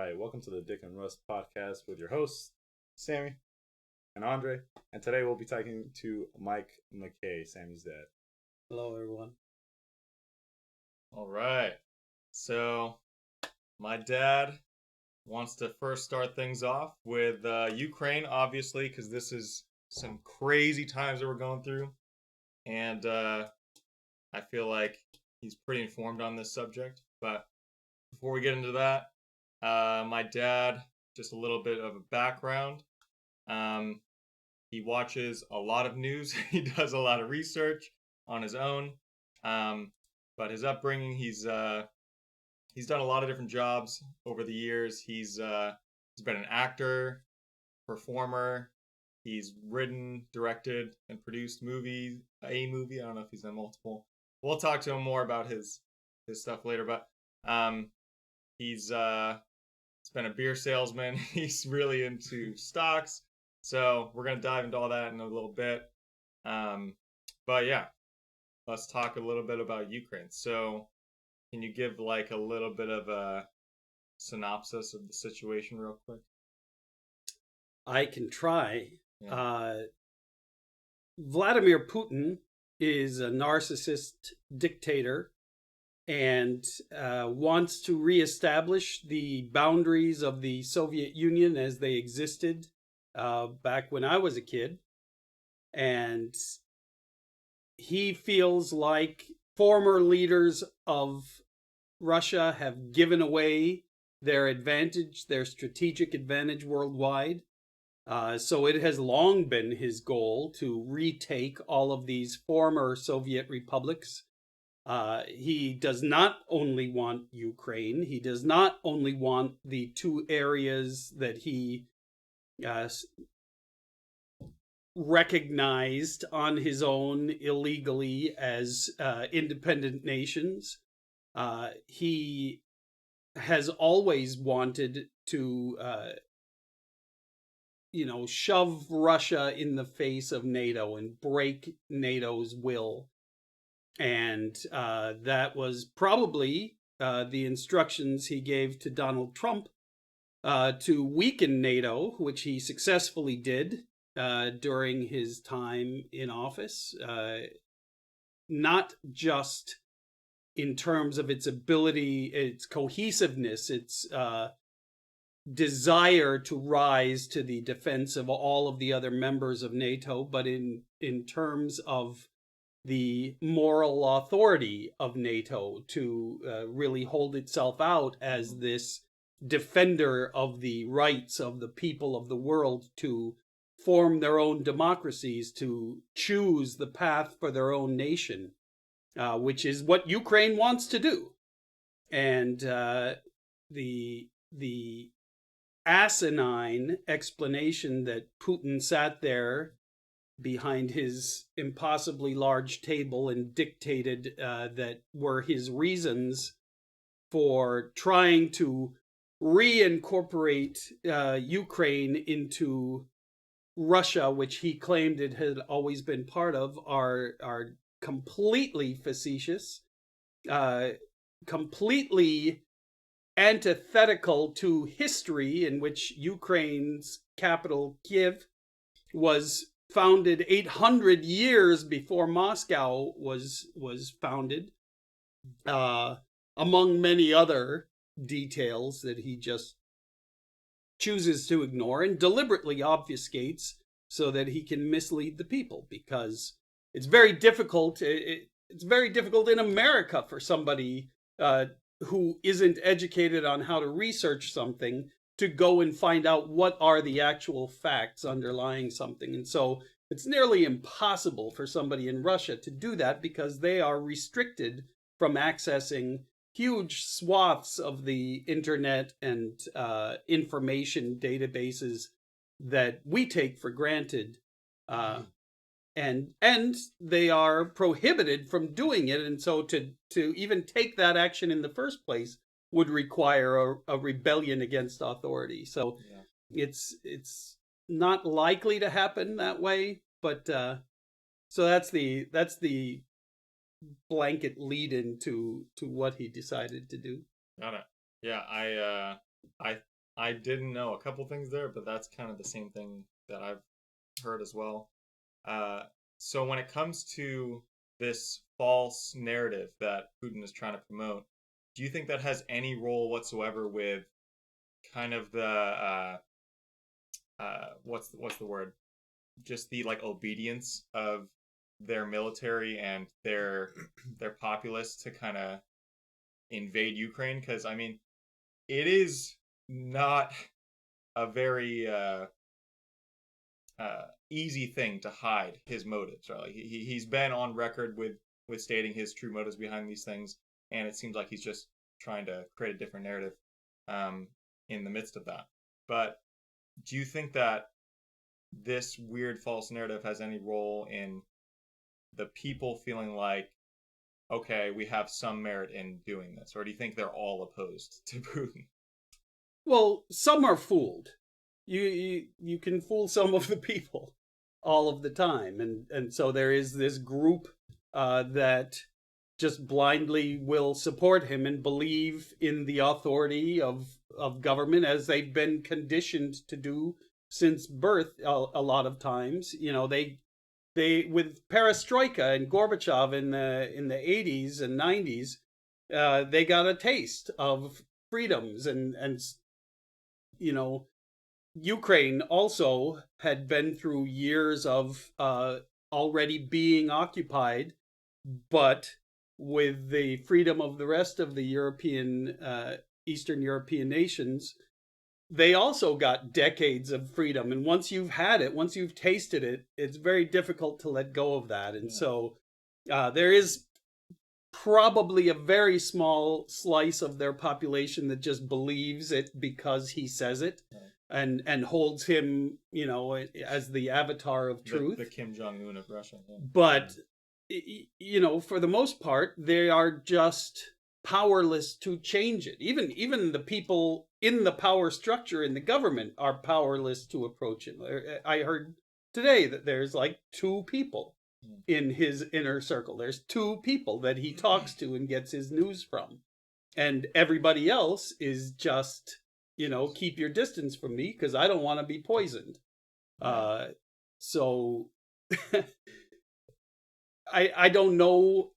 right, welcome to the Dick and Russ podcast with your hosts, Sammy and Andre. And today we'll be talking to Mike McKay, Sammy's dad. Hello, everyone. All right. So, my dad wants to first start things off with Ukraine, obviously, because this is some crazy times that we're going through. And I feel like he's pretty informed on this subject. But before we get into that, my dad, just a little bit of a background. He watches a lot of news. He does a lot of research on his own. But his upbringing, he's done a lot of different jobs over the years. He's been an actor, performer. He's written, directed, and produced a movie. I don't know if he's done multiple. We'll talk to him more about his stuff later. But he's been a beer salesman. He's really into stocks. So we're gonna dive into all that in a little bit. But yeah, let's talk a little bit about Ukraine. So, can you give like a little bit of a synopsis of the situation real quick? I can try. Yeah. Vladimir Putin is a narcissist dictator and wants to reestablish the boundaries of the Soviet Union as they existed back when I was a kid. And he feels like former leaders of Russia have given away their advantage, their strategic advantage worldwide. So it has long been his goal to retake all of these former Soviet republics. He does not only want Ukraine, he does not only want the two areas that he recognized on his own illegally as independent nations. He has always wanted to shove Russia in the face of NATO and break NATO's will. And that was probably the instructions he gave to Donald Trump to weaken NATO, which he successfully did during his time in office. Not just in terms of its ability, its cohesiveness, its desire to rise to the defense of all of the other members of NATO, but in terms of the moral authority of NATO to really hold itself out as this defender of the rights of the people of the world to form their own democracies, to choose the path for their own nation, which is what Ukraine wants to do. And the asinine explanation that Putin sat there behind his impossibly large table and dictated that were his reasons for trying to reincorporate Ukraine into Russia, which he claimed it had always been part of, are completely facetious, completely antithetical to history, in which Ukraine's capital, Kiev, was founded 800 years before Moscow was founded, among many other details that he just chooses to ignore and deliberately obfuscates so that he can mislead the people, because it's very difficult. It's very difficult in America for somebody who isn't educated on how to research something to go and find out what are the actual facts underlying something. And so it's nearly impossible for somebody in Russia to do that, because they are restricted from accessing huge swaths of the internet and information databases that we take for granted. And they are prohibited from doing it. And so to even take that action in the first place would require a rebellion against authority. So it's not likely to happen that way. But so that's the blanket lead-in to what he decided to do. Got it. Yeah, I didn't know a couple things there, but that's kind of the same thing that I've heard as well. So when it comes to this false narrative that Putin is trying to promote, do you think that has any role whatsoever with kind of the what's the word? Just the like obedience of their military and their populace to kind of invade Ukraine? Because I mean, it is not a very easy thing to hide his motives. Right? Like he's been on record with stating his true motives behind these things, and it seems like he's just trying to create a different narrative in the midst of that. But do you think that this weird false narrative has any role in the people feeling like, okay, we have some merit in doing this? Or do you think they're all opposed to Putin? Well, some are fooled. You can fool some of the people all of the time, and so there is this group that just blindly will support him and believe in the authority of government as they've been conditioned to do since birth. A lot of times, they with Perestroika and Gorbachev in the 80s and 90s, they got a taste of freedoms, and Ukraine also had been through years of already being occupied, but with the freedom of the rest of the European, Eastern European nations, they also got decades of freedom. And once you've had it, once you've tasted it, it's very difficult to let go of that. And so there is probably a very small slice of their population that just believes it because he says it. Right. And holds him, as the avatar of truth. The Kim Jong-un of Russia. Yeah. But, for the most part, they are just powerless to change it. Even the people in the power structure in the government are powerless to approach it. I heard today that there's like 2 people in his inner circle. There's 2 people that he talks to and gets his news from. And everybody else is just... keep your distance from me because I don't want to be poisoned. So I don't know.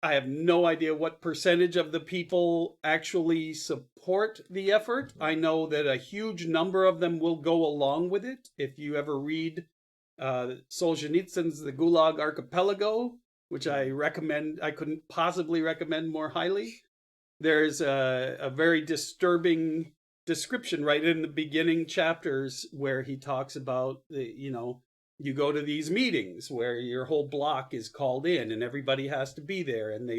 I have no idea what percentage of the people actually support the effort. I know that a huge number of them will go along with it. If you ever read Solzhenitsyn's The Gulag Archipelago, which I recommend, I couldn't possibly recommend more highly. There's a very disturbing description right in the beginning chapters where he talks about you go to these meetings where your whole block is called in and everybody has to be there, and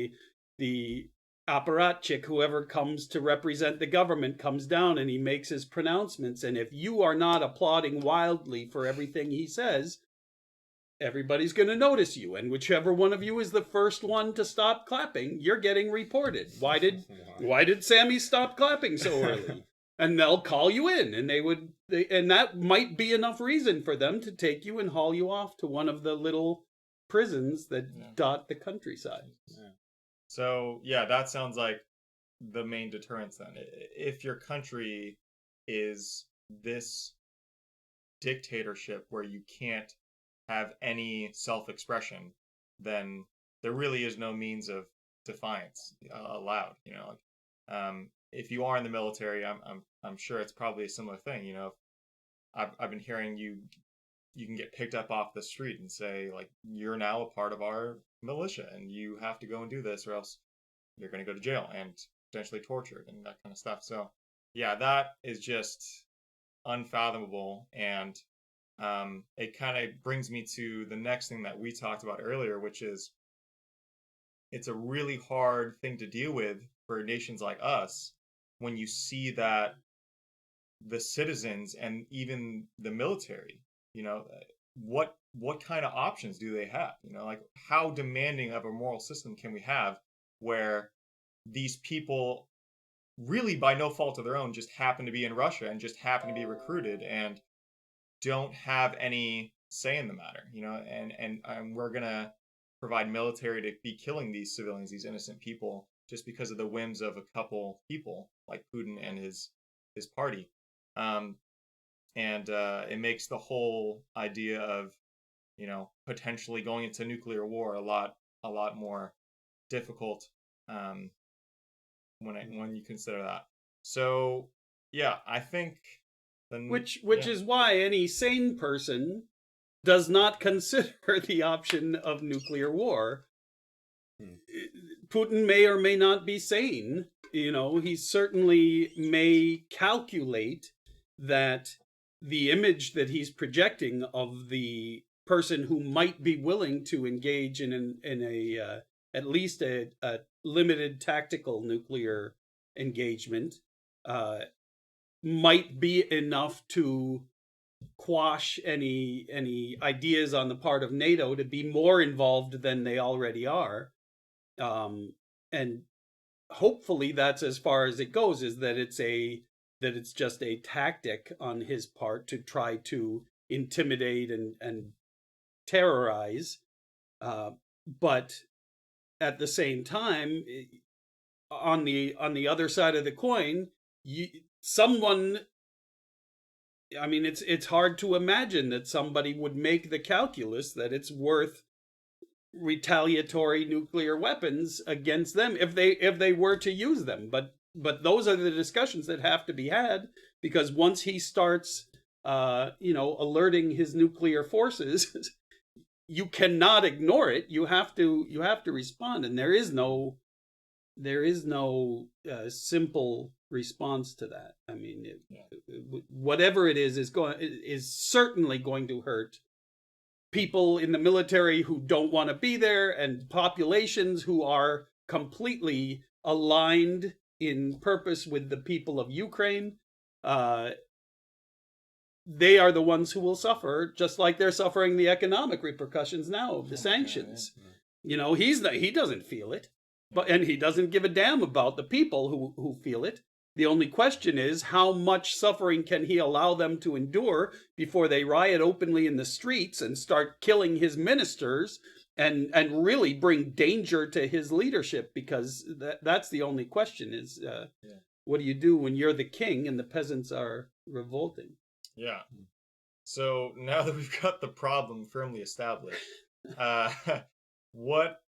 the apparatchik, whoever comes to represent the government, comes down and he makes his pronouncements, and if you are not applauding wildly for everything he says, everybody's going to notice you, and whichever one of you is the first one to stop clapping, you're getting reported. Why did Sammy stop clapping so early? And they'll call you in, and and that might be enough reason for them to take you and haul you off to one of the little prisons that dot the countryside. Yeah. So, that sounds like the main deterrence then. If your country is this dictatorship where you can't have any self-expression, then there really is no means of defiance allowed. If you are in the military, I'm sure it's probably a similar thing. I've been hearing you can get picked up off the street and say, like, you're now a part of our militia and you have to go and do this or else you're going to go to jail and potentially tortured and that kind of stuff. So that is just unfathomable. And it kind of brings me to the next thing that we talked about earlier, which is it's a really hard thing to deal with for nations like us when you see that the citizens and even the military, what kind of options do they have? Like, how demanding of a moral system can we have where these people really by no fault of their own just happen to be in Russia and just happen to be recruited and don't have any say in the matter, and we're gonna provide military to be killing these civilians, these innocent people, just because of the whims of a couple people like Putin and his party. And it makes the whole idea of, potentially going into nuclear war a lot more difficult, when you consider that. So yeah, I think which is why any sane person does not consider the option of nuclear war. Putin may or may not be sane. He certainly may calculate that the image that he's projecting of the person who might be willing to engage in a at least a limited tactical nuclear engagement might be enough to quash any ideas on the part of NATO to be more involved than they already are. And hopefully that's as far as it goes, is that it's just a tactic on his part to try to intimidate and terrorize. But at the same time, on the other side of the coin, it's hard to imagine that somebody would make the calculus that it's worth retaliatory nuclear weapons against them if they were to use them. But those are the discussions that have to be had, because once he starts alerting his nuclear forces, you cannot ignore it. You have to respond, and there is no simple response to that. I mean, whatever it is certainly going to hurt people in the military who don't want to be there, and populations who are completely aligned in purpose with the people of Ukraine. They are the ones who will suffer, just like they're suffering the economic repercussions now of the sanctions. He doesn't feel it, and he doesn't give a damn about the people who feel it. The only question is, how much suffering can he allow them to endure before they riot openly in the streets and start killing his ministers and really bring danger to his leadership? Because that's the only question is, what do you do when you're the king and the peasants are revolting? Yeah. So now that we've got the problem firmly established, what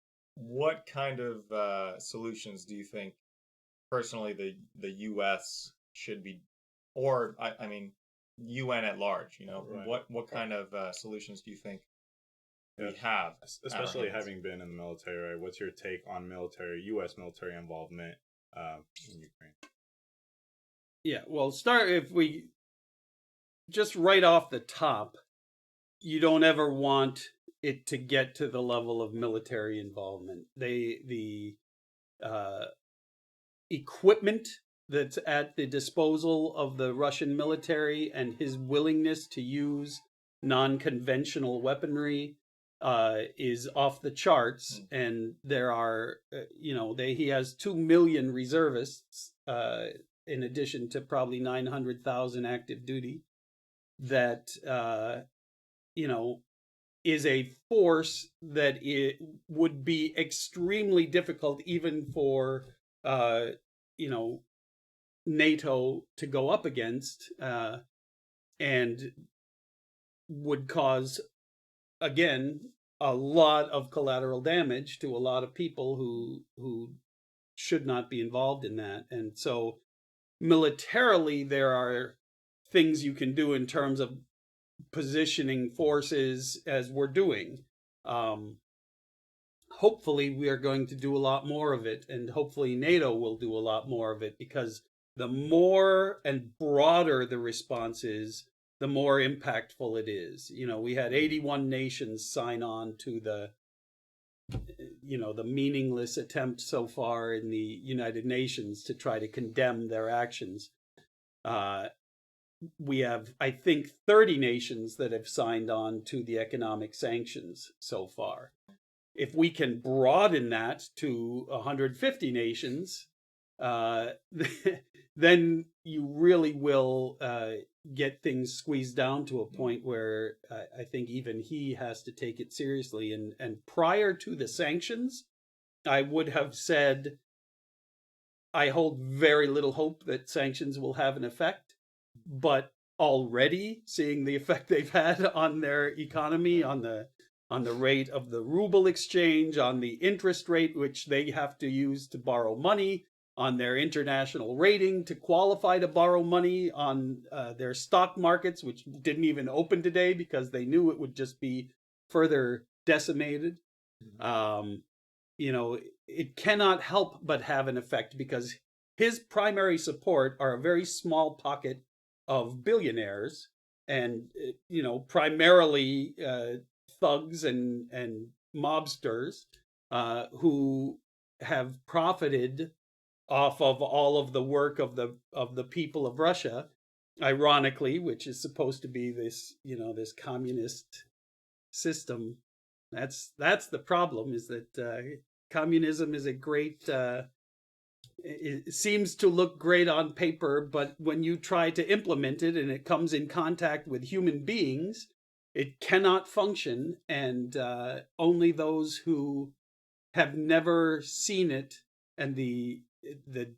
kind of solutions do you think personally the U.S. should be, or I mean UN at large? Right. What kind of solutions do you think we have? Especially having been in the military, right? What's your take on U.S. military involvement in Ukraine? Yeah, well, if we just right off the top, you don't ever want it to get to the level of military involvement. The equipment that's at the disposal of the Russian military and his willingness to use non-conventional weaponry is off the charts. And there are, he has 2 million reservists in addition to probably 900,000 active duty. That is a force that it would be extremely difficult even for NATO to go up against, and would cause, again, a lot of collateral damage to a lot of people who should not be involved in that. And so militarily there are things you can do in terms of positioning forces, as we're doing. Hopefully we are going to do a lot more of it, and hopefully NATO will do a lot more of it, because the more and broader the response is, the more impactful it is. We had 81 nations sign on to the meaningless attempt so far in the United Nations to try to condemn their actions. We have, I think, 30 nations that have signed on to the economic sanctions so far. If we can broaden that to 150 nations, then you really will get things squeezed down to a point where I think even he has to take it seriously. And prior to the sanctions, I would have said I hold very little hope that sanctions will have an effect. but already seeing the effect they've had on their economy, on the rate of the ruble exchange, on the interest rate which they have to use to borrow money, on their international rating to qualify to borrow money, on their stock markets, which didn't even open today because they knew it would just be further decimated. You know, it cannot help but have an effect because his primary support are a very small pocket of billionaires and, you know, primarily thugs and mobsters who have profited off of all of the work of the people of Russia, ironically, which is supposed to be this, you know, this communist system. That's the problem, is that communism is a great it seems to look great on paper, but when you try to implement it and it comes in contact with human beings, it cannot function. And only those who have never seen it and the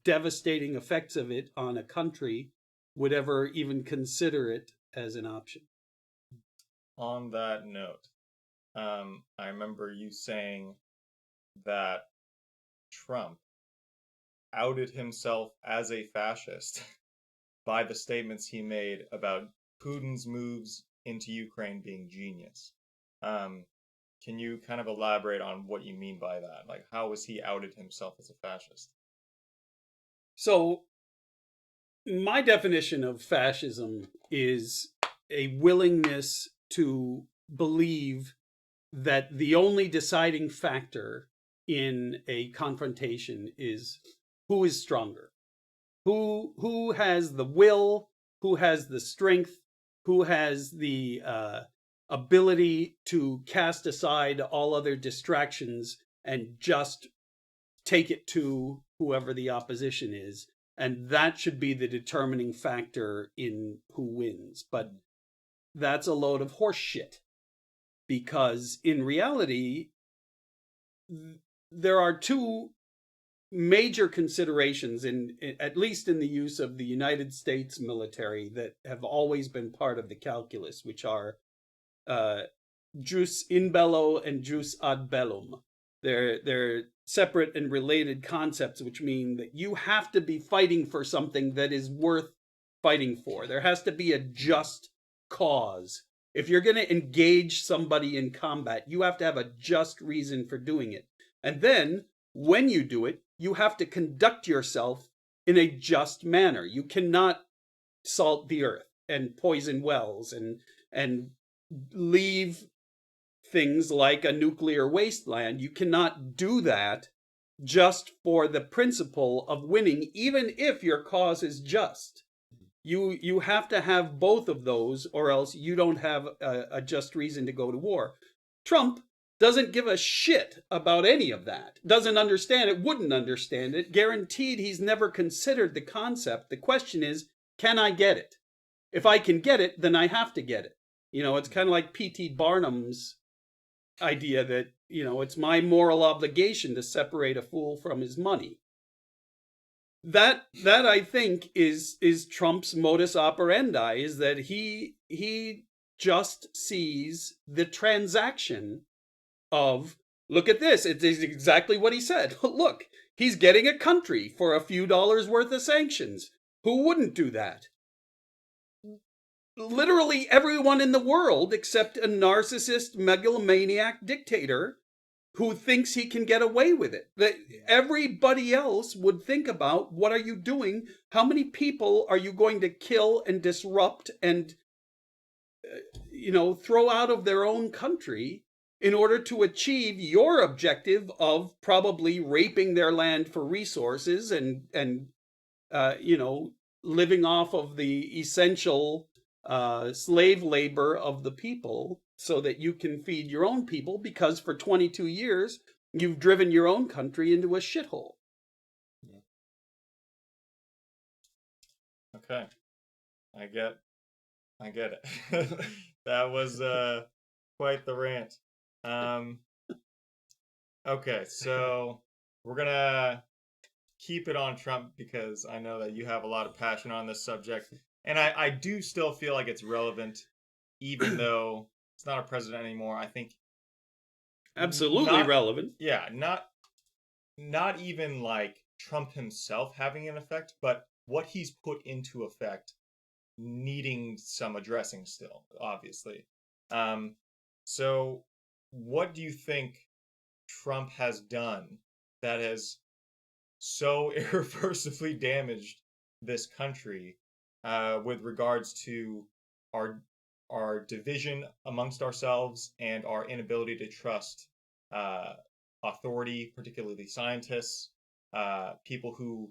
devastating effects of it on a country would ever even consider it as an option. On that note, I remember you saying that Trump outed himself as a fascist by the statements he made about Putin's moves into Ukraine being genius. Can you kind of elaborate on what you mean by that? Like, how was he outed himself as a fascist? So, my definition of fascism is a willingness to believe that the only deciding factor in a confrontation is who is stronger, who has the will, who has the strength, who has the ability to cast aside all other distractions and just take it to whoever the opposition is. And that should be the determining factor in who wins. But that's a load of horse shit. Because in reality, there are two major considerations, at least in the use of the United States military, that have always been part of the calculus, which are jus in bello and jus ad bellum. They're separate and related concepts, which mean that you have to be fighting for something that is worth fighting for. There has to be a just cause. If you're going to engage somebody in combat, you have to have a just reason for doing it. And then, when you do it, you have to conduct yourself in a just manner. You cannot salt the earth and poison wells and leave things like a nuclear wasteland. You cannot do that just for the principle of winning, even if your cause is just. You have to have both of those, or else you don't have a just reason to go to war. Trump doesn't give a shit about any of that. Doesn't understand it, wouldn't understand it. Guaranteed he's never considered the concept. The question is, can I get it? If I can get it, then I have to get it. You know, it's kind of like P.T. Barnum's idea that, you know, it's my moral obligation to separate a fool from his money. That I think is Trump's modus operandi, is that he just sees the transaction of, look at this, it's exactly what he said. Look, he's getting a country for a few dollars worth of sanctions. Who wouldn't do that? Literally everyone in the world, except a narcissist megalomaniac dictator who thinks he can get away with it. That everybody else would think about, what are you doing? How many people are you going to kill and disrupt and throw out of their own country in order to achieve your objective of probably raping their land for resources and living off of the essential slave labor of the people, so that you can feed your own people, because for 22 years you've driven your own country into a shithole. Okay, I get it. That was quite the rant. Okay, so we're gonna keep it on Trump because I know that you have a lot of passion on this subject, And I do still feel like it's relevant, even though it's not a president anymore. I think Absolutely relevant. Yeah, not even like Trump himself having an effect, but what he's put into effect needing some addressing still, obviously. So what do you think Trump has done that has so irreversibly damaged this country with regards to our our division amongst ourselves and our inability to trust uh, authority, particularly scientists, people who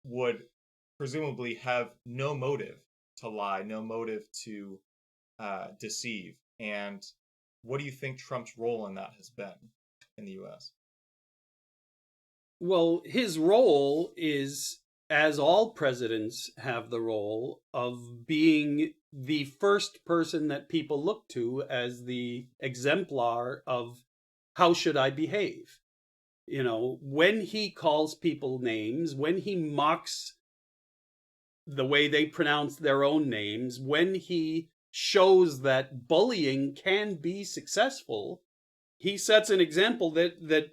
would presumably have no motive to lie, no motive to deceive. And what do you think Trump's role in that has been in the U.S.? Well, his role is, as all presidents have the role, of being the first person that people look to as the exemplar of how should I behave. You know, when he calls people names, when he mocks the way they pronounce their own names, when he shows that bullying can be successful, he sets an example that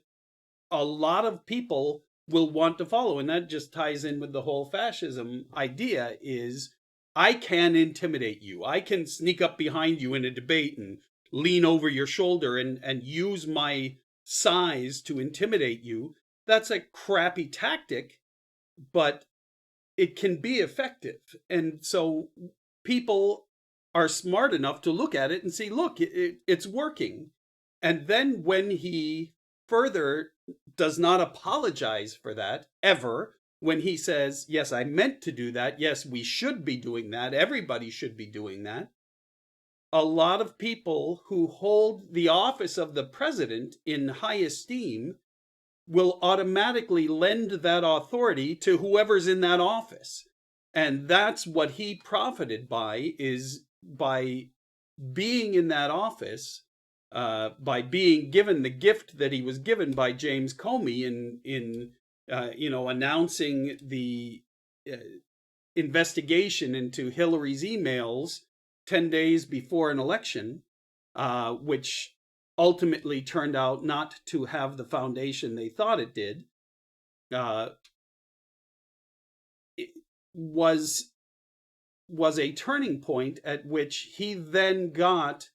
a lot of people will want to follow. And that just ties in with the whole fascism idea is I can intimidate you. I can sneak up behind you in a debate and lean over your shoulder and use my size to intimidate you. That's a crappy tactic, but it can be effective. And so people are smart enough to look at it and see, look, it's working. And then when he further does not apologize for that ever, when he says, yes, I meant to do that. Yes, we should be doing that. Everybody should be doing that. A lot of people who hold the office of the president in high esteem will automatically lend that authority to whoever's in that office. And that's what he profited by, is by being in that office, by being given the gift that he was given by James Comey in announcing the investigation into Hillary's emails 10 days before an election, which ultimately turned out not to have the foundation they thought it did, it was a turning point at which he then got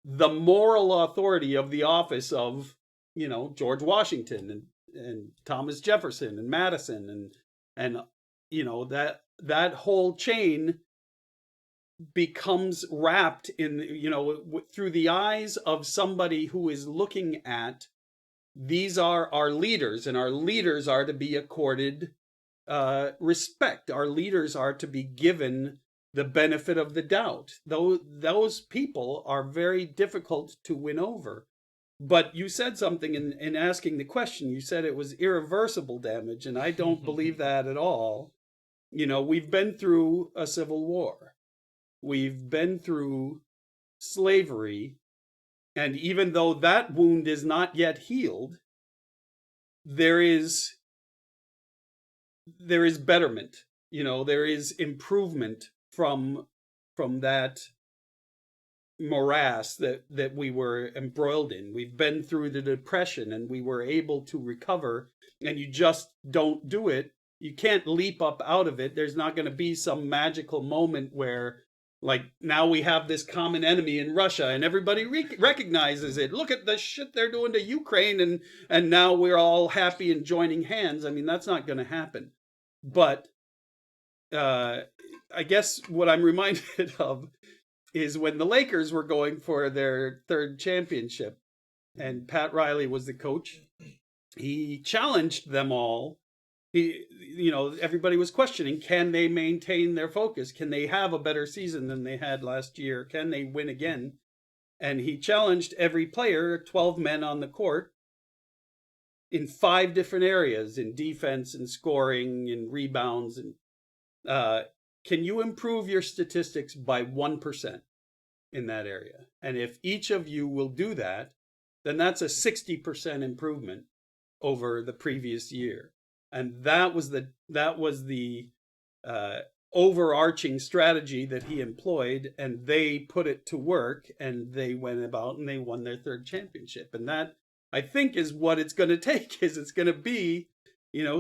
the moral authority of the office of, George Washington and Thomas Jefferson and Madison and that whole chain becomes wrapped in, through the eyes of somebody who is looking at, these are our leaders, and our leaders are to be accorded respect. Our leaders are to be given the benefit of the doubt. Those people are very difficult to win over. But you said something in asking the question. You said it was irreversible damage, and I don't believe that at all. We've been through a civil war. We've been through slavery, and even though that wound is not yet healed, there is betterment. There is improvement from that morass that we were embroiled in. We've been through the Depression, and we were able to recover, and you just don't do it. You can't leap up out of it. There's not going to be some magical moment where, like, now we have this common enemy in Russia and everybody recognizes it. Look at the shit they're doing to Ukraine, and now we're all happy and joining hands. I mean, that's not going to happen. But I guess what I'm reminded of is when the Lakers were going for their third championship and Pat Riley was the coach, he challenged them all. Everybody was questioning, can they maintain their focus? Can they have a better season than they had last year? Can they win again? And he challenged every player, 12 men on the court, in 5 different areas, in defense and scoring and rebounds. And can you improve your statistics by 1% in that area? And if each of you will do that, then that's a 60% improvement over the previous year. And that was the overarching strategy that he employed, and they put it to work, and they went about and they won their third championship. And that, I think, is what it's going to take. Is it's going to be,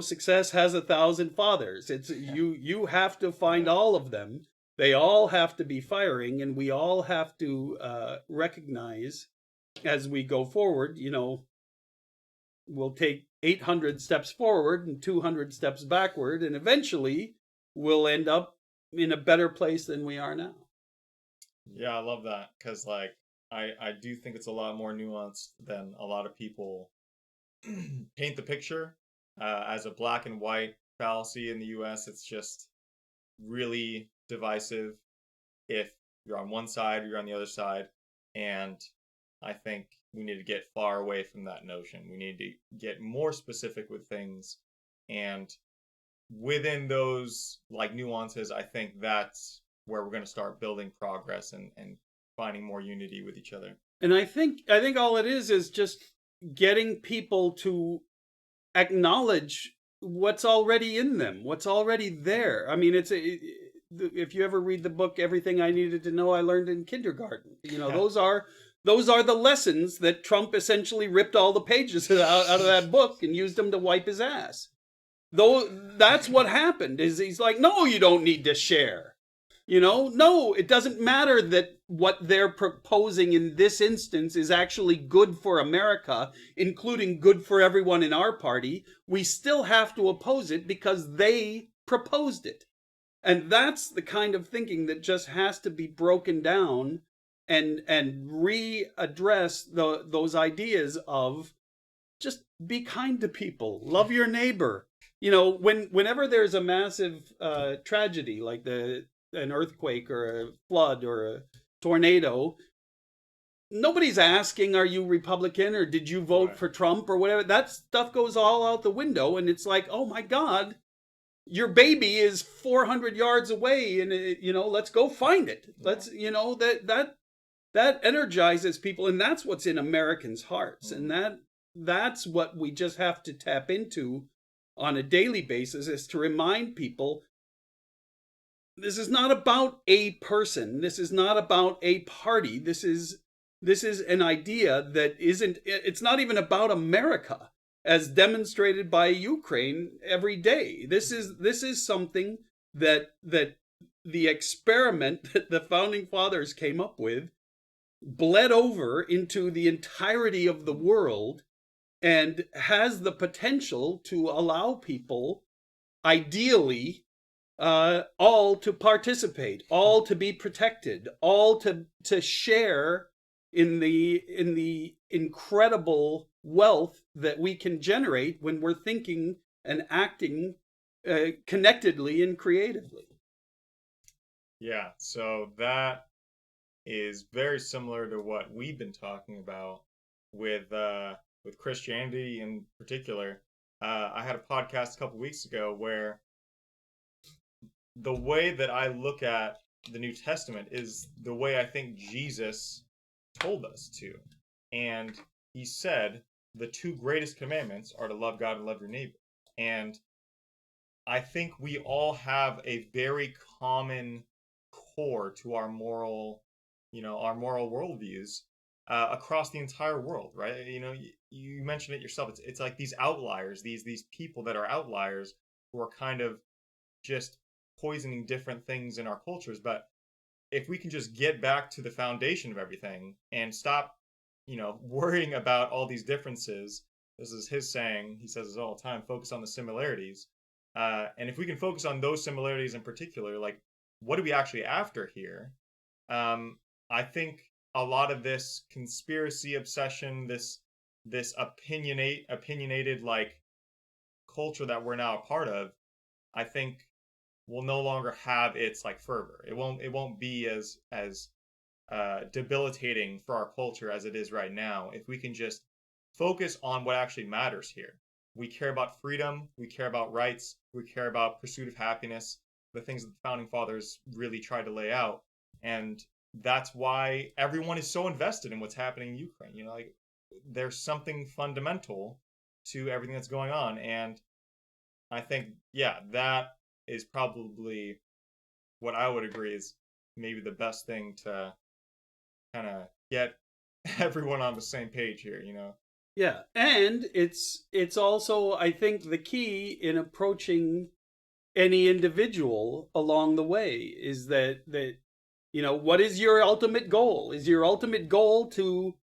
success has 1,000 fathers. It's you have to find all of them. They all have to be firing, and we all have to recognize as we go forward. We'll take 800 steps forward and 200 steps backward, and eventually we'll end up in a better place than we are now. Yeah, I love that, because I do think it's a lot more nuanced than a lot of people paint the picture as a black and white fallacy in the US. It's just really divisive if you're on one side or you're on the other side. And I think we need to get far away from that notion. We need to get more specific with things, and within those nuances, I think that's where we're going to start building progress and finding more unity with each other. And I think all it is just getting people to acknowledge what's already in them, what's already there. I mean, if you ever read the book Everything I Needed to Know I Learned in Kindergarten, those are the lessons that Trump essentially ripped all the pages out of that book and used them to wipe his ass. Though that's what happened, is he's like, no, you don't need to share. No, it doesn't matter that what they're proposing in this instance is actually good for America, including good for everyone in our party. We still have to oppose it because they proposed it. And that's the kind of thinking that just has to be broken down and readdress those ideas of just be kind to people, love your neighbor. Whenever there's a massive tragedy like an earthquake or a flood or a tornado, nobody's asking, are you Republican or did you vote for Trump or whatever. That stuff goes all out the window, and it's like, oh my God, your baby is 400 yards away, and let's go find it. Let's that energizes people, and that's what's in Americans' hearts, and that's what we just have to tap into on a daily basis, is to remind people this is not about a person, this is not about a party, this is an idea that it's not even about America, as demonstrated by Ukraine every day. This is something that the experiment that the founding fathers came up with bled over into the entirety of the world, and has the potential to allow people, ideally, all to participate, all to be protected, all to share in the incredible wealth that we can generate when we're thinking and acting connectedly and creatively. Yeah, so that is very similar to what we've been talking about with Christianity in particular. I had a podcast a couple weeks ago where the way that I look at the New Testament is the way I think Jesus told us to. And he said the two greatest commandments are to love God and love your neighbor. And I think we all have a very common core to our moral worldviews across the entire world, right? You mentioned it yourself. It's like these outliers, these people that are outliers who are kind of just poisoning different things in our cultures. But if we can just get back to the foundation of everything and stop, worrying about all these differences. This is his saying. He says this all the time: focus on the similarities. And if we can focus on those similarities in particular, like, what are we actually after here? I think a lot of this conspiracy obsession, this opinionated culture that we're now a part of, I think will no longer have its fervor. It won't be as debilitating for our culture as it is right now if we can just focus on what actually matters here. We care about freedom, we care about rights, we care about pursuit of happiness, the things that the founding fathers really tried to lay out. And that's why everyone is so invested in what's happening in Ukraine. There's something fundamental to everything that's going on. And I think, that is probably what I would agree is maybe the best thing to kind of get everyone on the same page here, you know? Yeah, and it's also, I think, the key in approaching any individual along the way is that what is your ultimate goal? Is your ultimate goal to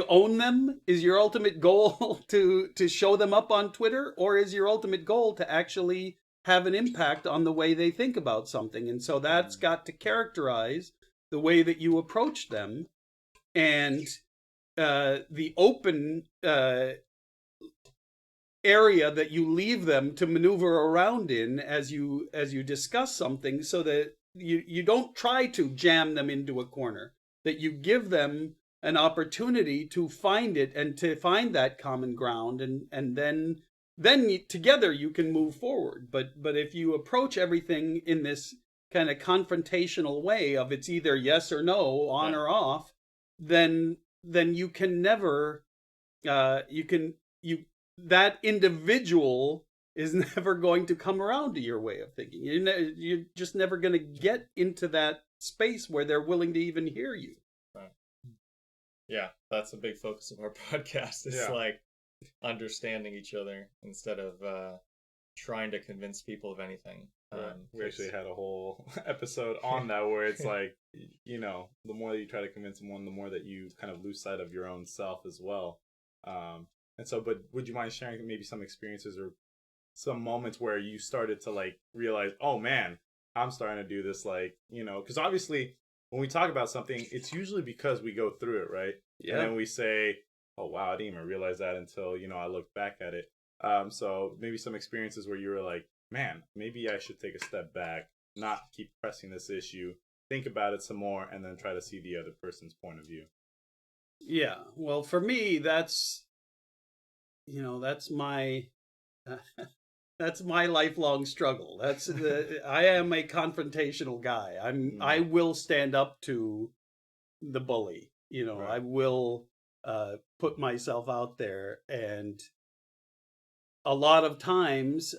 own them? Is your ultimate goal to show them up on Twitter, or is your ultimate goal to actually have an impact on the way they think about something? And so that's got to characterize the way that you approach them, and the open area that you leave them to maneuver around in as you discuss something, so that you don't try to jam them into a corner, that you give them an opportunity to find it and to find that common ground, and then together you can move forward. But if you approach everything in this kind of confrontational way of it's either yes or no, on or off, then you can never that individual is never going to come around to your way of thinking. You're just never going to get into that space where they're willing to even hear you. Right. Yeah, that's a big focus of our podcast. It's like understanding each other instead of trying to convince people of anything. We actually had a whole episode on that where it's like, you know, the more that you try to convince someone, the more that you kind of lose sight of your own self as well. And so, but would you mind sharing maybe some experiences or some moments where you started to like realize, oh man, I'm starting to do this, like, you know, because obviously when we talk about something, it's usually because we go through it, right? Yeah. And then we say, oh wow, I didn't even realize that until, you know, I look back at it. So maybe some experiences where you were like, man, maybe I should take a step back, not keep pressing this issue, think about it some more, and then try to see the other person's point of view. Yeah, well, for me, that's my that's my lifelong struggle. I am a confrontational guy. I will stand up to the bully. You know, right. I will put myself out there, and a lot of times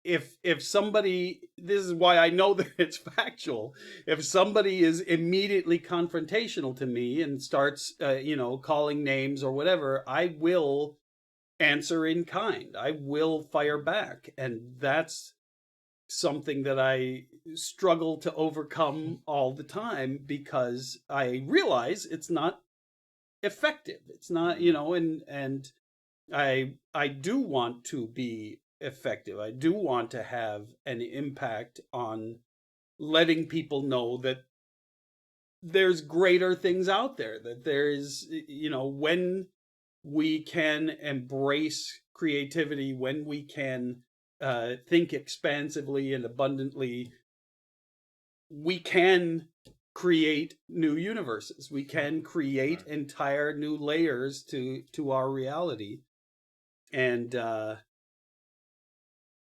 if somebody, this is why I know that it's factual, if somebody is immediately confrontational to me and starts calling names or whatever, I will answer in kind. I will fire back, and that's something that I struggle to overcome all the time, because I realize it's not effective. It's not, and I do want to be effective. I do want to have an impact on letting people know that there's greater things out there, that there's, when we can embrace creativity, when we can think expansively and abundantly, we can create new universes. We can create entire new layers to our reality. And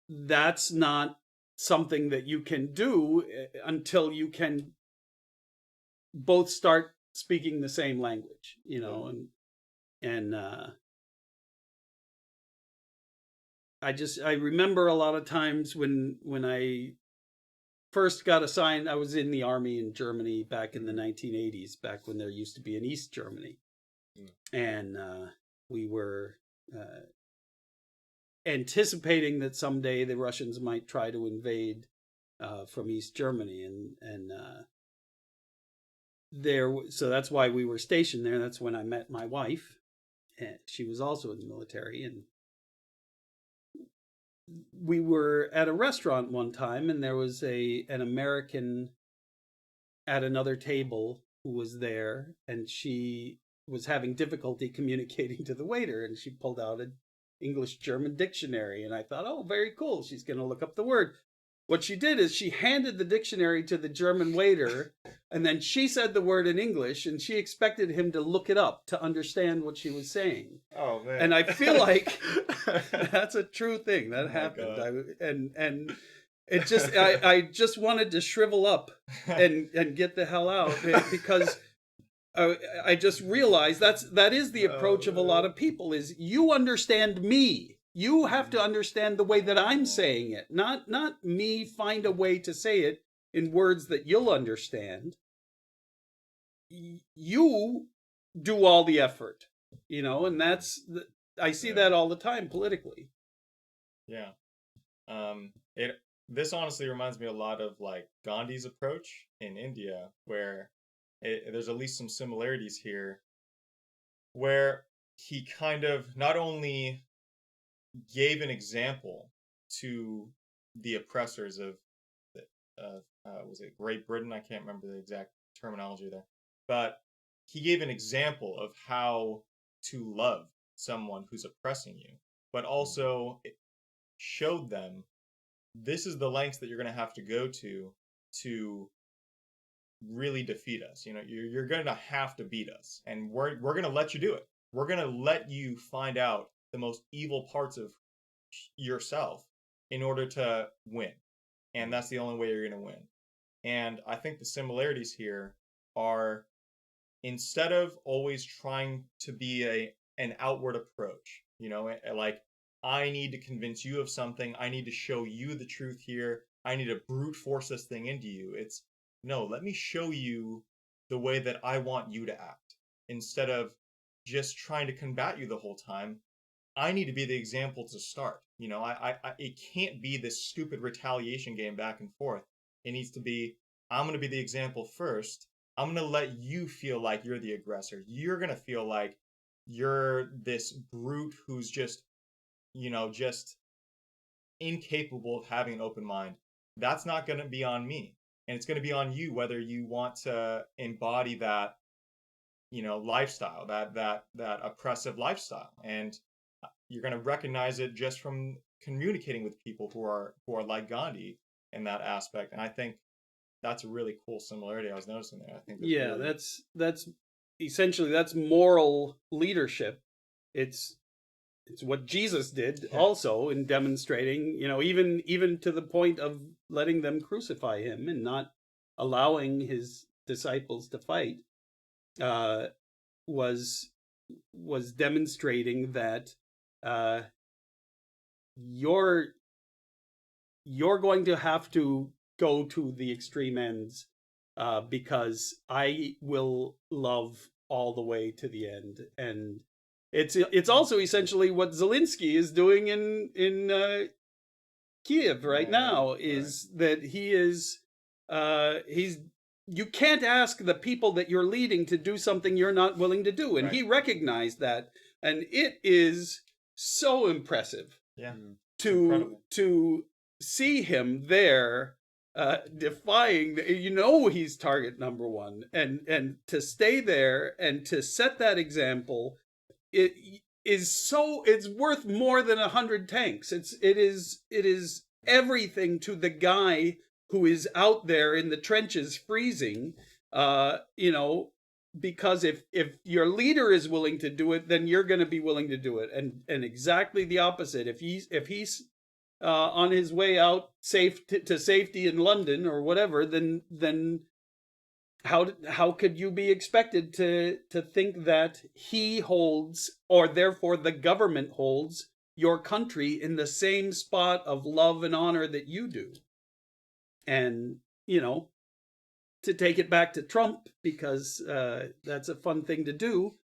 that's not something that you can do until you can both start speaking the same language, and I remember a lot of times when I first got assigned, I was in the army in Germany back in the 1980s, back when there used to be an East Germany. And we were anticipating that someday the Russians might try to invade from East Germany, and so that's why we were stationed there. That's when I met my wife, and she was also in the military. And we were at a restaurant one time, and there was an American at another table who was there, and she was having difficulty communicating to the waiter, and she pulled out an English-German dictionary, and I thought, oh, very cool, she's going to look up the word. What she did is she handed the dictionary to the German waiter, and then she said the word in English, and she expected him to look it up to understand what she was saying. Oh, man. And I feel like that's a true thing that happened. And it just, I just wanted to shrivel up and get the hell out, because I just realized that is the approach of a lot of people, is you understand me. You have to understand the way that I'm saying it, not me find a way to say it in words that you'll understand. You do all the effort, and I see that all the time politically. Yeah. This honestly reminds me a lot of like Gandhi's approach in India, where there's at least some similarities here, where he kind of not only gave an example to the oppressors of was it Great Britain? I can't remember the exact terminology there, but he gave an example of how to love someone who's oppressing you, but also it showed them this is the lengths that you're going to have to go to really defeat us. You're going to have to beat us, and we're going to let you do it. We're going to let you find out the most evil parts of yourself in order to win. And that's the only way you're going to win. And I think the similarities here are, instead of always trying to be an outward approach, like, I need to convince you of something, I need to show you the truth here, I need to brute force this thing into you. It's, no, let me show you the way that I want you to act. Instead of just trying to combat you the whole time, I need to be the example to start. It can't be this stupid retaliation game back and forth. It needs to be, I'm going to be the example first. I'm going to let you feel like you're the aggressor. You're going to feel like you're this brute who's just incapable of having an open mind. That's not going to be on me. And it's going to be on you whether you want to embody that, lifestyle, that oppressive lifestyle. And you're going to recognize it just from communicating with people who are like Gandhi in that aspect. And I think that's a really cool similarity I was noticing there. I think that's essentially, that's moral leadership. It's what Jesus did also in demonstrating, even to the point of letting them crucify him and not allowing his disciples to fight, was demonstrating that you're going to have to go to the extreme ends, because I will love all the way to the end. And it's also essentially what Zelensky is doing in Kiev right now, is that he's you can't ask the people that you're leading to do something you're not willing to do. And he recognized that. And it is so impressive to see him there, defying, he's target number one, and to stay there and to set that example. It's worth more than 100 tanks. It is everything to the guy who is out there in the trenches freezing, because if your leader is willing to do it, then you're going to be willing to do it. And exactly the opposite. If he's on his way out to safety in London or whatever, then how could you be expected to think that he holds, or therefore the government holds, your country in the same spot of love and honor that you do? And, to take it back to Trump, because that's a fun thing to do,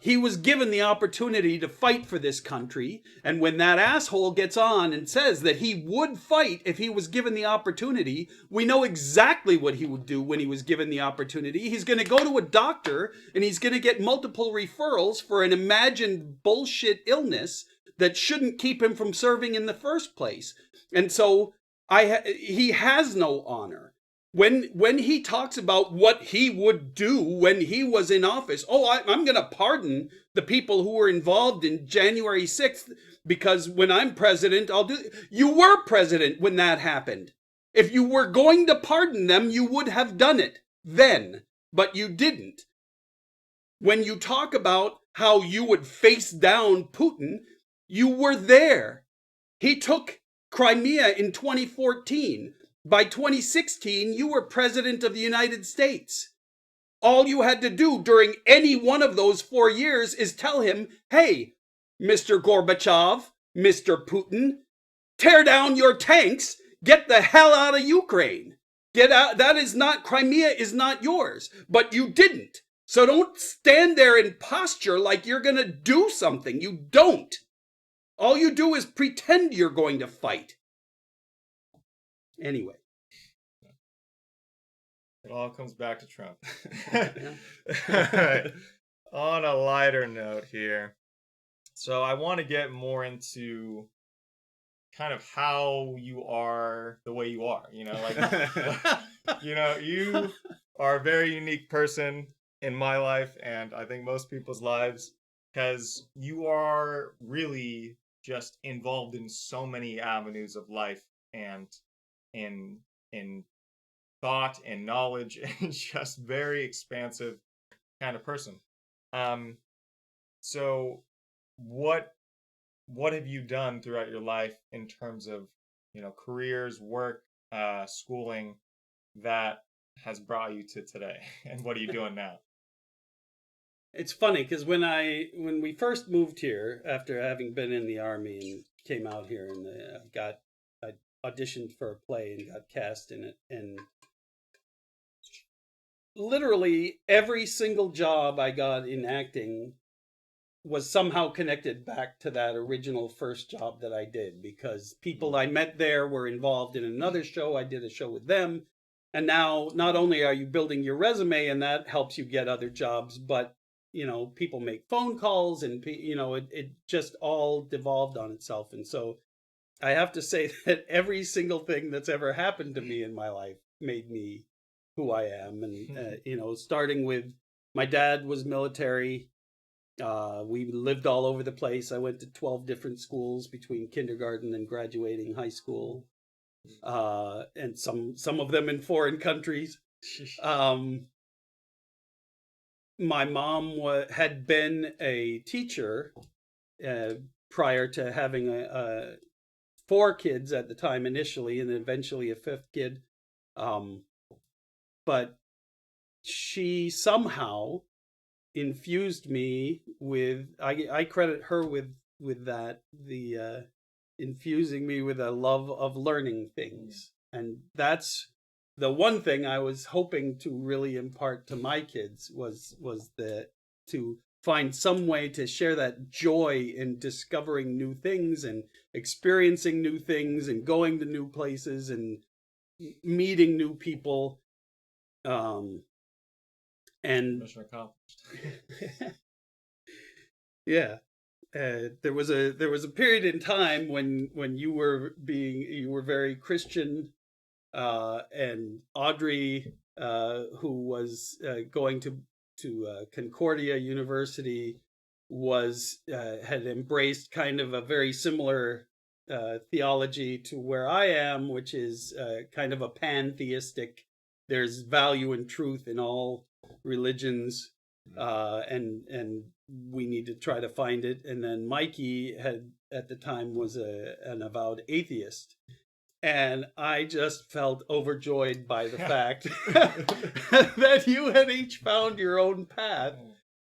he was given the opportunity to fight for this country. And when that asshole gets on and says that he would fight if he was given the opportunity, we know exactly what he would do when he was given the opportunity. He's going to go to a doctor and he's going to get multiple referrals for an imagined bullshit illness that shouldn't keep him from serving in the first place. And so he has no honor. When he talks about what he would do when he was in office, I'm going to pardon the people who were involved in January 6th because when I'm president, I'll do... You were president when that happened. If you were going to pardon them, you would have done it then, but you didn't. When you talk about how you would face down Putin, you were there. He took Crimea in 2014. By 2016, you were president of the United States. All you had to do during any one of those 4 years is tell him, hey, Mr. Gorbachev, Mr. Putin. Tear down your tanks. Get the hell out of Ukraine. Get out. That is not, Crimea is not yours, but you didn't. So don't stand there and posture like you're going to do something. You don't. All you do is pretend you're going to fight. Anyway. It all comes back to Trump. All right. On a lighter note here. So I want to get more into kind of how you are the way you are, like, you are a very unique person in my life, and I think most people's lives, because you are really just involved in so many avenues of life and in thought and knowledge, and just very expansive kind of person. So what have you done throughout your life in terms of, careers, work, schooling, that has brought you to today? And what are you doing now? It's funny because when we first moved here after having been in the army and came out here, and I auditioned for a play and got cast in it, and literally every single job I got in acting was somehow connected back to that original first job that I did, because people I met there were involved in another show. I did a show with them. And now not only are you building your resume and that helps you get other jobs, but, people make phone calls and, it just all devolved on itself. And so I have to say that every single thing that's ever happened to me in my life made me who I am. And, starting with my dad was military. We lived all over the place. I went to 12 different schools between kindergarten and graduating high school, and some of them in foreign countries. My mom had been a teacher prior to having 4 kids at the time initially, and eventually a 5th kid. But she somehow infused me with, I credit her with that, the infusing me with a love of learning things. And that's the one thing I was hoping to really impart to my kids, was to find some way to share that joy in discovering new things and experiencing new things and going to new places and meeting new people. And mission accomplished. Yeah, there was a period in time when you were very Christian, and Audrey, who was going to Concordia University, had embraced kind of a very similar theology to where I am, which is kind of a pantheistic. There's value and truth in all religions, and we need to try to find it. And then Mikey at the time was an avowed atheist, and I just felt overjoyed by the fact that you had each found your own path,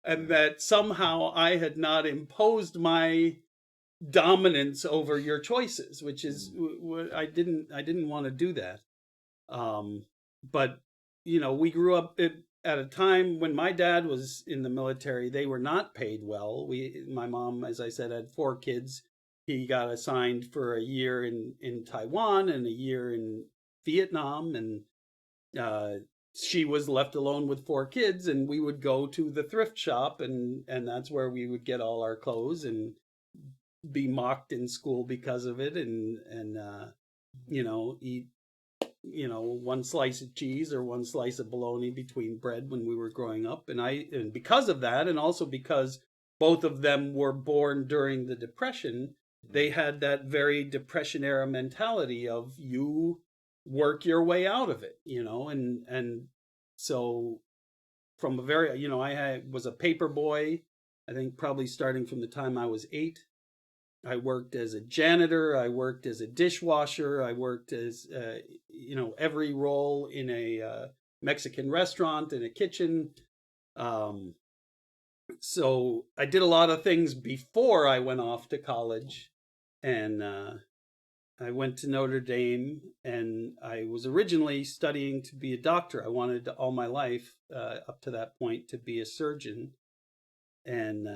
and that somehow I had not imposed my dominance over your choices, which is what I didn't want to do that. But we grew up at a time when my dad was in the military. They were not paid well. My mom, as I said, had 4 kids. He got assigned for a year in Taiwan and a year in Vietnam, and she was left alone with 4 kids, and we would go to the thrift shop, and that's where we would get all our clothes and be mocked in school because of it, and eat 1 slice of cheese or 1 slice of bologna between bread when we were growing up. And because of that, and also because both of them were born during the Depression, they had that very Depression era mentality of you work your way out of it, and so from a very, I was a paper boy, I think probably starting from the time I was 8. I worked as a janitor. I worked as a dishwasher. I worked as, every role in a Mexican restaurant, in a kitchen. So I did a lot of things before I went off to college. and I went to Notre Dame, and I was originally studying to be a doctor. I wanted all my life, up to that point, to be a surgeon. And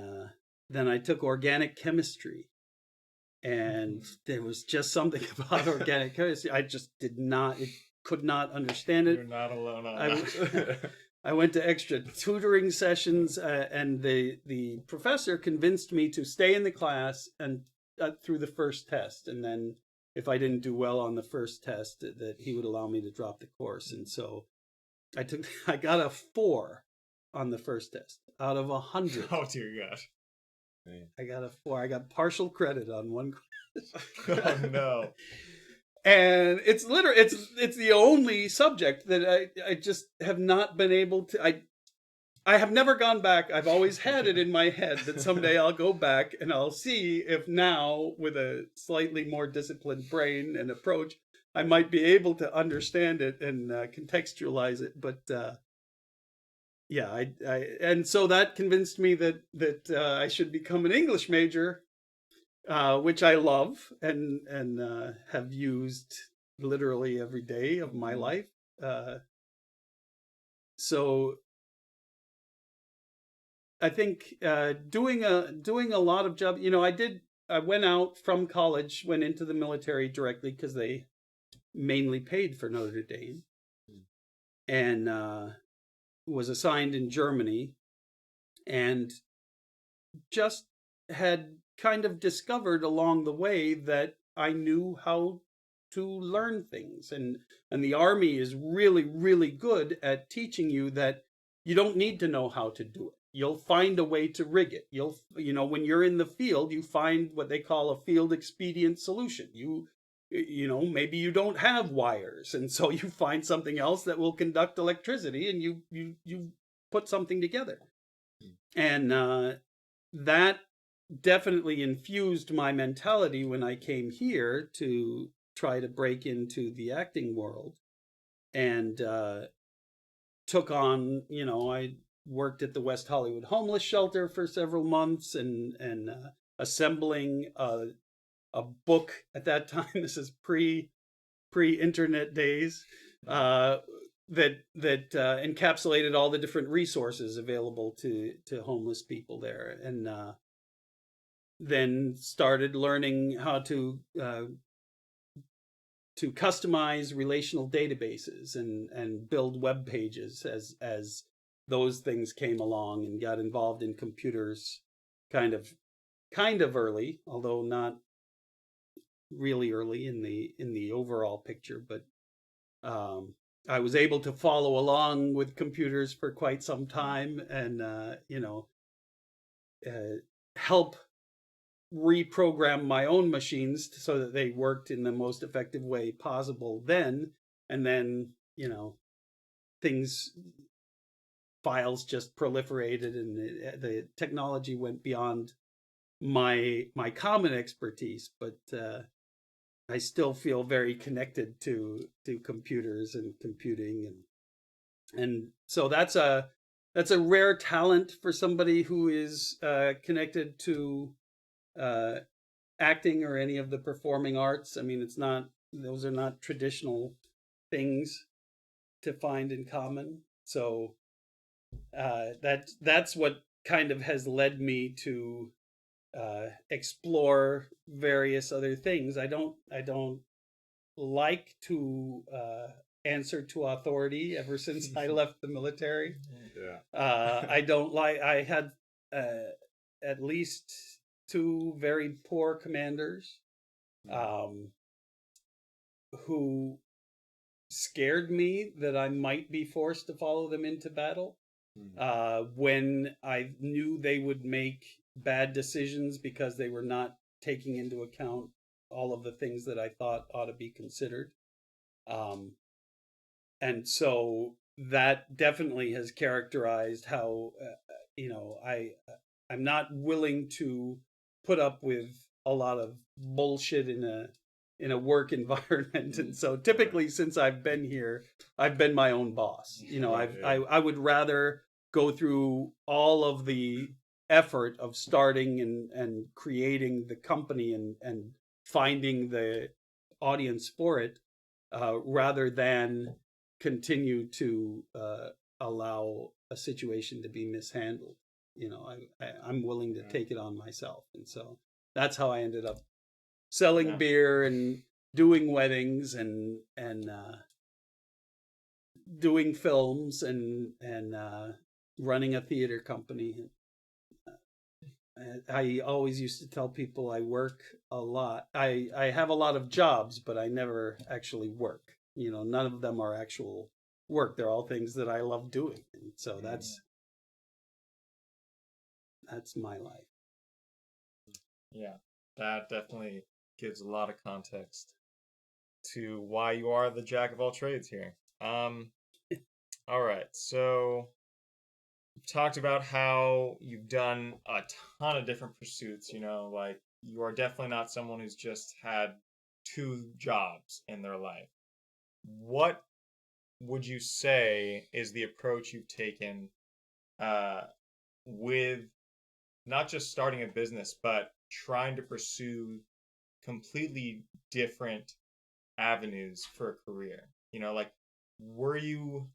then I took organic chemistry, and there was just something about organic chemistry. I just could not understand it. You're not alone on that. I went to extra tutoring sessions, and the professor convinced me to stay in the class and through the first test, and then if I didn't do well on the first test, that he would allow me to drop the course. And so I got a 4 on the first test out of 100. Oh dear God! I got a 4. I got partial credit on one course. Oh no! And it's the only subject that I just have not been able to. I have never gone back. I've always had it in my head that someday I'll go back and I'll see if now, with a slightly more disciplined brain and approach, I might be able to understand it and contextualize it. But yeah, and so that convinced me that I should become an English major, which I love and have used literally every day of my life. So I think doing a lot of job. I went out from college, went into the military directly because they mainly paid for Notre Dame, and was assigned in Germany, and just had kind of discovered along the way that I knew how to learn things, and the Army is really, really good at teaching you that you don't need to know how to do it. You'll find a way to rig it. When you're in the field, you find what they call a field expedient solution. Maybe you don't have wires, and so you find something else that will conduct electricity, and you put something together. And that definitely infused my mentality when I came here to try to break into the acting world, and took on, I worked at the West Hollywood homeless shelter for several months, and assembling a book at that time. This is pre-internet days, that encapsulated all the different resources available to homeless people there, and then started learning how to customize relational databases and build web pages as those things came along, and got involved in computers kind of early, although not really early in the overall picture. But I was able to follow along with computers for quite some time, and help reprogram my own machines so that they worked in the most effective way possible then. And then, files just proliferated, and the technology went beyond my common expertise. But I still feel very connected to computers and computing, and so that's a rare talent for somebody who is connected to acting or any of the performing arts. I mean, those are not traditional things to find in common. So that's what kind of has led me to explore various other things. I don't like to answer to authority ever since I left the military. Yeah. I had at least 2 very poor commanders who scared me that I might be forced to follow them into battle, when I knew they would make bad decisions because they were not taking into account all of the things that I thought ought to be considered. And so that definitely has characterized how, I'm not willing to put up with a lot of bullshit in a work environment. And so typically, since I've been here, I've been my own boss. I would rather go through all of the effort of starting and creating the company and finding the audience for it, rather than continue to allow a situation to be mishandled. I'm willing to take it on myself, and so that's how I ended up selling beer and doing weddings and doing films and running a theater company. I always used to tell people I work a lot. I have a lot of jobs, but I never actually work. None of them are actual work. They're all things that I love doing. And so that's my life. Yeah, that definitely gives a lot of context to why you are the jack of all trades here. All right, so we've talked about how you've done a ton of different pursuits, like you are definitely not someone who's just had 2 jobs in their life. What would you say is the approach you've taken with not just starting a business, but trying to pursue completely different avenues for a career? Like, were you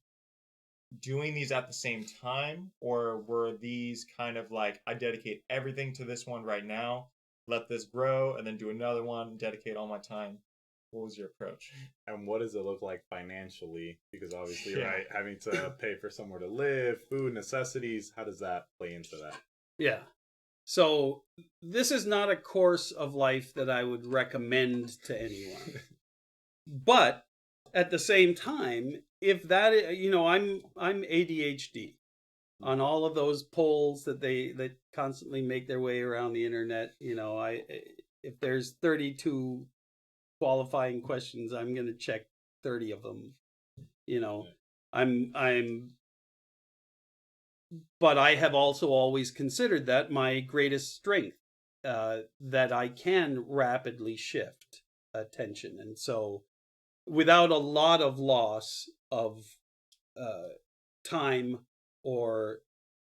doing these at the same time, or were these kind of like, I dedicate everything to this one right now, let this grow, and then do another one, dedicate all my time? What was your approach? And what does it look like financially? Because obviously, right, having to pay for somewhere to live, food, necessities, how does that play into that? Yeah. So this is not a course of life that I would recommend to anyone. But at the same time, if that, I'm ADHD on all of those polls that constantly make their way around the internet. If there's 32 qualifying questions, I'm going to check 30 of them. But I have also always considered that my greatest strength, that I can rapidly shift attention. And so without a lot of loss of time or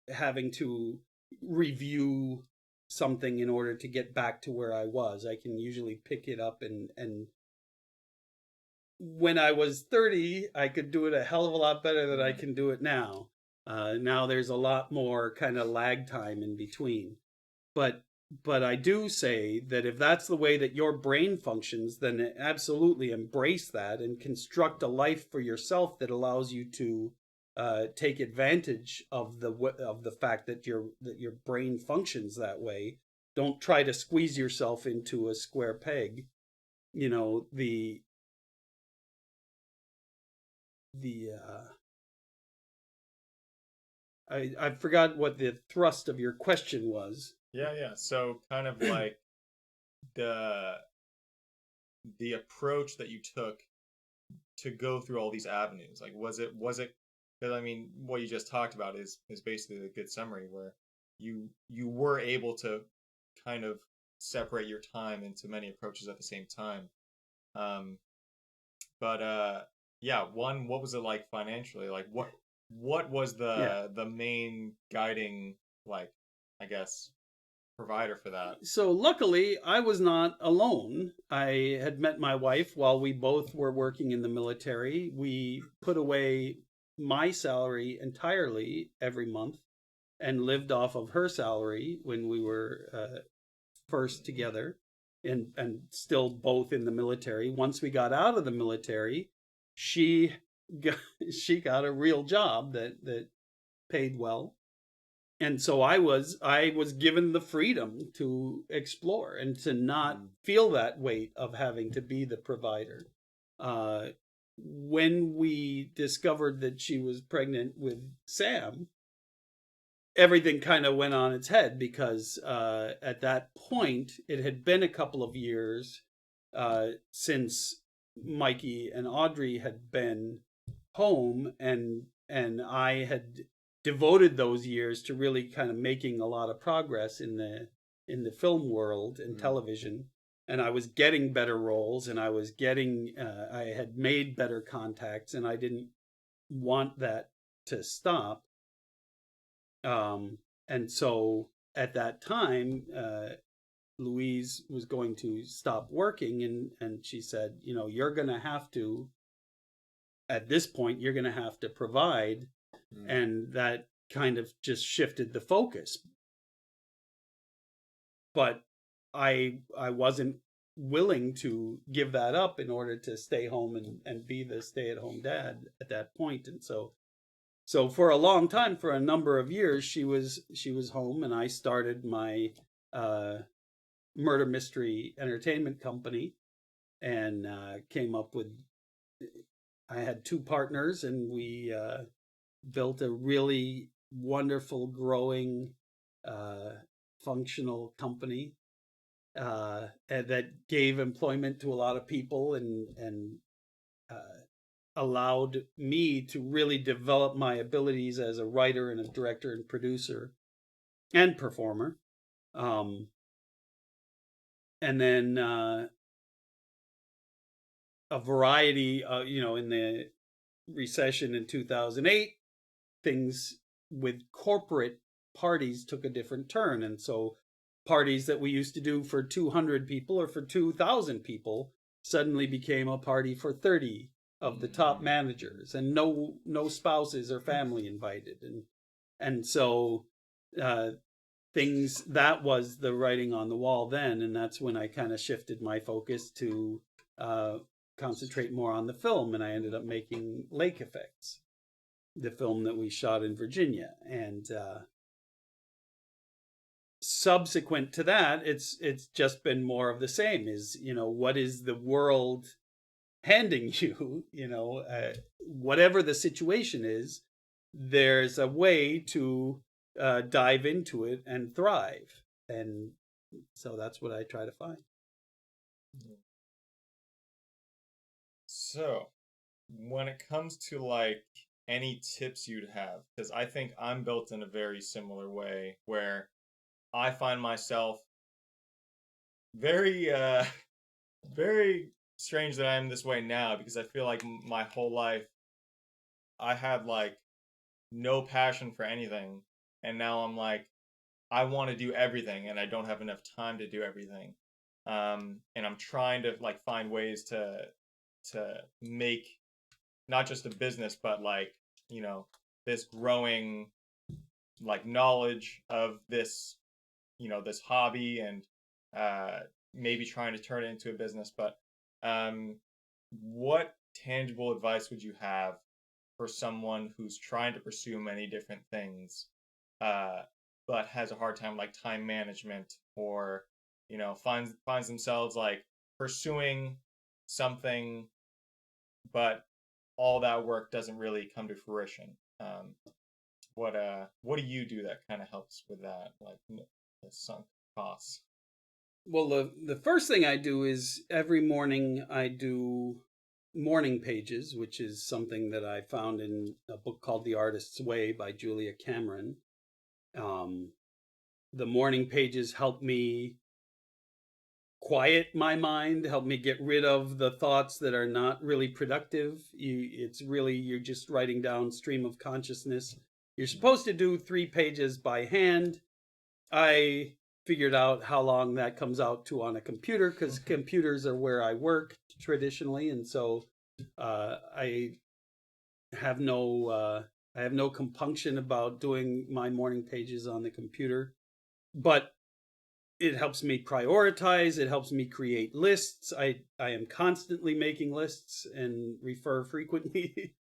having to review something in order to get back to where I was, I can usually pick it up and when I was 30, I could do it a hell of a lot better than I can do it now. Now there's a lot more kind of lag time in between. But I do say that if that's the way that your brain functions, then absolutely embrace that and construct a life for yourself that allows you to take advantage of the fact that your brain functions that way. Don't try to squeeze yourself into a square peg. I forgot what the thrust of your question was. Yeah. So kind of like the approach that you took to go through all these avenues. Like, was it because I mean, what you just talked about is basically a good summary where you were able to kind of separate your time into many approaches at the same time. What was it like financially? Like, what was the main guiding, like, I guess, provider for that? So luckily, I was not alone. I had met my wife while we both were working in the military. We put away my salary entirely every month and lived off of her salary when we were first together and still both in the military. Once we got out of the military, she got a real job that paid well. And so I was given the freedom to explore and to not feel that weight of having to be the provider. When we discovered that she was pregnant with Sam, everything kind of went on its head because at that point it had been a couple of years since Mikey and Audrey had been home, and I had devoted those years to really kind of making a lot of progress in the film world and television, and I was getting better roles, and I had made better contacts, and I didn't want that to stop. And so at that time, Louise was going to stop working, and she said, you're going to have to, at this point, you're going to have to provide. And that kind of just shifted the focus. But I wasn't willing to give that up in order to stay home and be the stay-at-home dad at that point. And so for a long time, for a number of years, she was home, and I started my murder mystery entertainment company, and came up with, I had 2 partners, and we built a really wonderful, growing, functional company that gave employment to a lot of people, and allowed me to really develop my abilities as a writer and a director and producer and performer. And then a variety, in the recession in 2008, things with corporate parties took a different turn. And so parties that we used to do for 200 people or for 2,000 people suddenly became a party for 30 of the top managers, and no spouses or family invited. And so things, that was the writing on the wall then. And that's when I kind of shifted my focus to concentrate more on the film. And I ended up making Lake Effects, the film that we shot in Virginia. And subsequent to that, it's just been more of the same. Is, what is the world handing you? Whatever the situation is, there's a way to dive into it and thrive. And so that's what I try to find. So when it comes to like any tips you'd have, because I think I'm built in a very similar way, where I find myself very very strange that I am this way now, because I feel like my whole life I had like no passion for anything, and now I'm like, I want to do everything, and I don't have enough time to do everything. And I'm trying to like find ways to make not just a business, but like, this growing like knowledge of this, this hobby, and maybe trying to turn it into a business. But what tangible advice would you have for someone who's trying to pursue many different things, but has a hard time like time management, or finds themselves like pursuing something, but all that work doesn't really come to fruition? What do you do that kind of helps with that, like the sunk costs? Well, the first thing I do is every morning I do morning pages, which is something that I found in a book called The Artist's Way by Julia Cameron. The morning pages help me quiet my mind, help me get rid of the thoughts that are not really productive. You're just writing down stream of consciousness. You're supposed to do 3 pages by hand. I figured out how long that comes out to on a computer, because computers are where I work traditionally, and so I have no compunction about doing my morning pages on the computer. But it helps me prioritize. It helps me create lists. I am constantly making lists and refer frequently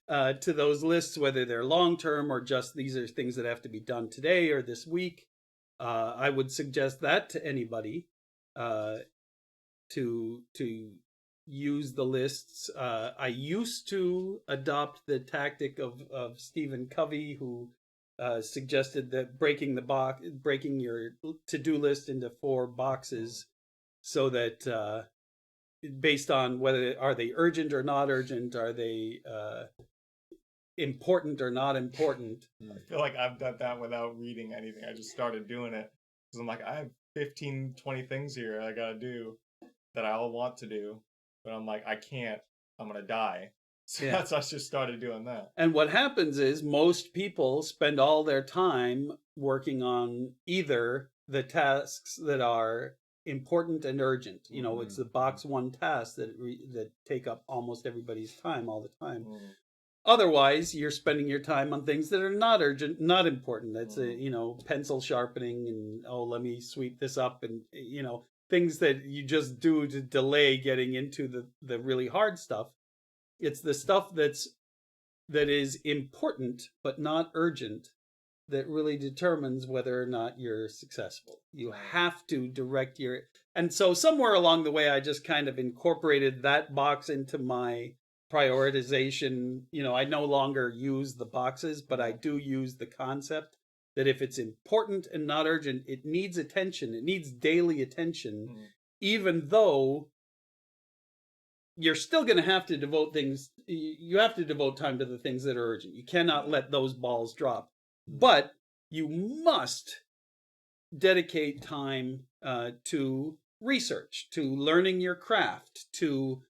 to those lists, whether they're long-term or just these are things that have to be done today or this week. I would suggest that to anybody, to use the lists. I used to adopt the tactic of Stephen Covey, who suggested that breaking your to-do list into 4 boxes, so that based on whether are they urgent or not urgent, are they important or not important. I feel like I've done that without reading anything. I just started doing it because I'm like, I have 15, 20 things here I gotta do that I all want to do, but I'm like, I can't. I'm gonna die. So Yeah. that's I just started doing that. And what happens is most people spend all their time working on either the tasks that are important and urgent. It's the box one tasks that take up almost everybody's time all the time. Otherwise, you're spending your time on things that are not urgent, not important. That's pencil sharpening and let me sweep this up, and things that you just do to delay getting into the really hard stuff. It's the stuff that is important but not urgent that really determines whether or not you're successful. You have to direct and so somewhere along the way, I just kind of incorporated that box into my prioritization. I no longer use the boxes, but I do use the concept that if it's important and not urgent, it needs attention. It needs daily attention, even though you're still going to have to devote you have to devote time to the things that are urgent. You cannot let those balls drop. But you must dedicate time to research, to learning your craft, to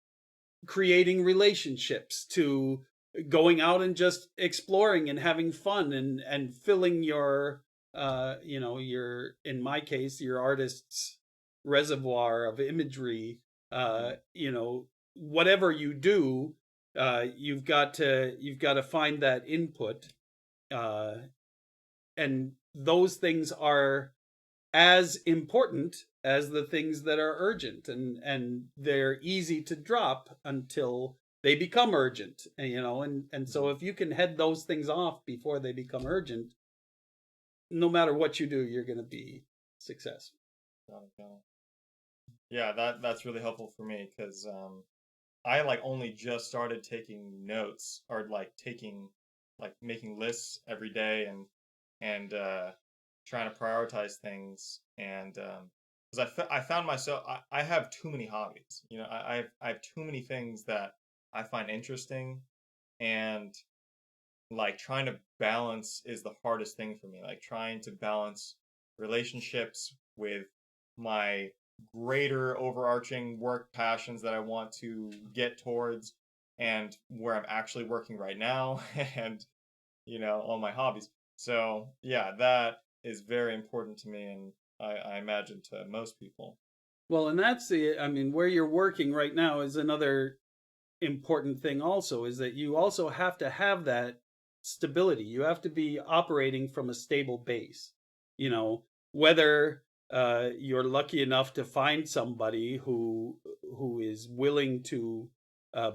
creating relationships, to going out and just exploring and having fun and filling your in my case, your artist's reservoir of imagery. Whatever you do, you've got to find that input. And those things are as important as the things that are urgent, and they're easy to drop until they become urgent. And so if you can head those things off before they become urgent, no matter what you do, you're going to be successful. Got it. Yeah, that's really helpful for me, because I only just started taking notes, or making lists every day and trying to prioritize things, and because I found myself, I have too many hobbies. I have too many things that I find interesting, and trying to balance is the hardest thing for me. Trying to balance relationships with my greater overarching work passions that I want to get towards, and where I'm actually working right now, and all my hobbies. So yeah, that is very important to me, and I imagine to most people. Well, and that's where you're working right now is another important thing also, is that you also have to have that stability. You have to be operating from a stable base. Whether you're lucky enough to find somebody who is willing to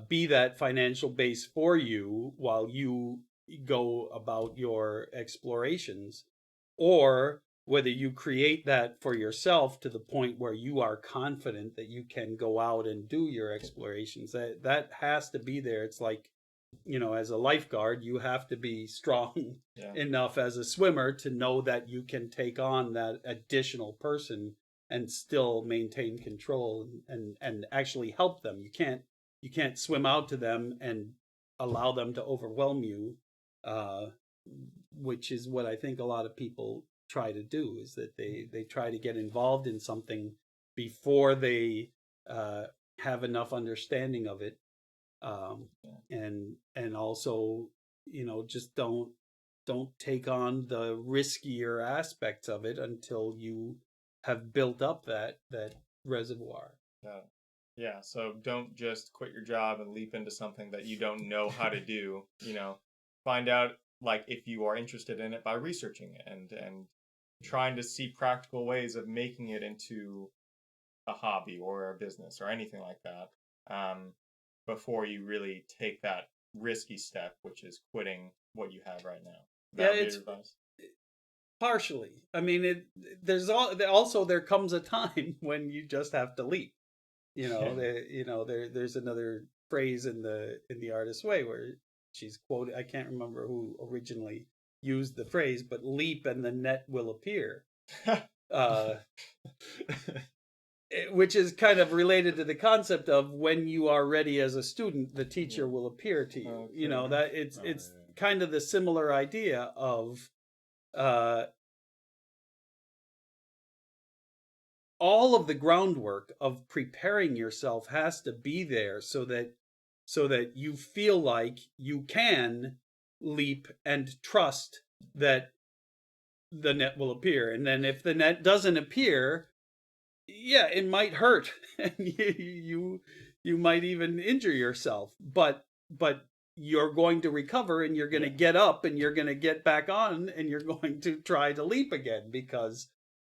be that financial base for you while you go about your explorations, or whether you create that for yourself to the point where you are confident that you can go out and do your explorations. That has to be there. It's like, as a lifeguard, you have to be strong enough as a swimmer to know that you can take on that additional person and still maintain control and actually help them. You can't swim out to them and allow them to overwhelm you, which is what I think a lot of people try to do, is that they try to get involved in something before they have enough understanding of it. And also, just don't take on the riskier aspects of it until you have built up that reservoir. Yeah. So don't just quit your job and leap into something that you don't know how to do. Find out if you are interested in it by researching it and trying to see practical ways of making it into a hobby or a business or anything like that. Before you really take that risky step, which is quitting what you have right now. It's partially. There comes a time when you just have to leap. There's another phrase in the Artist's Way where she's quoted. I can't remember who originally used the phrase, but leap and the net will appear. Which is kind of related to the concept of when you are ready as a student, the teacher will appear to you. Okay. That it's kind of the similar idea of all of the groundwork of preparing yourself has to be there so that you feel like you can leap and trust that the net will appear. And then if the net doesn't appear, yeah, it might hurt, and you might even injure yourself, but you're going to recover, and you're going to get up, and you're going to get back on, and you're going to try to leap again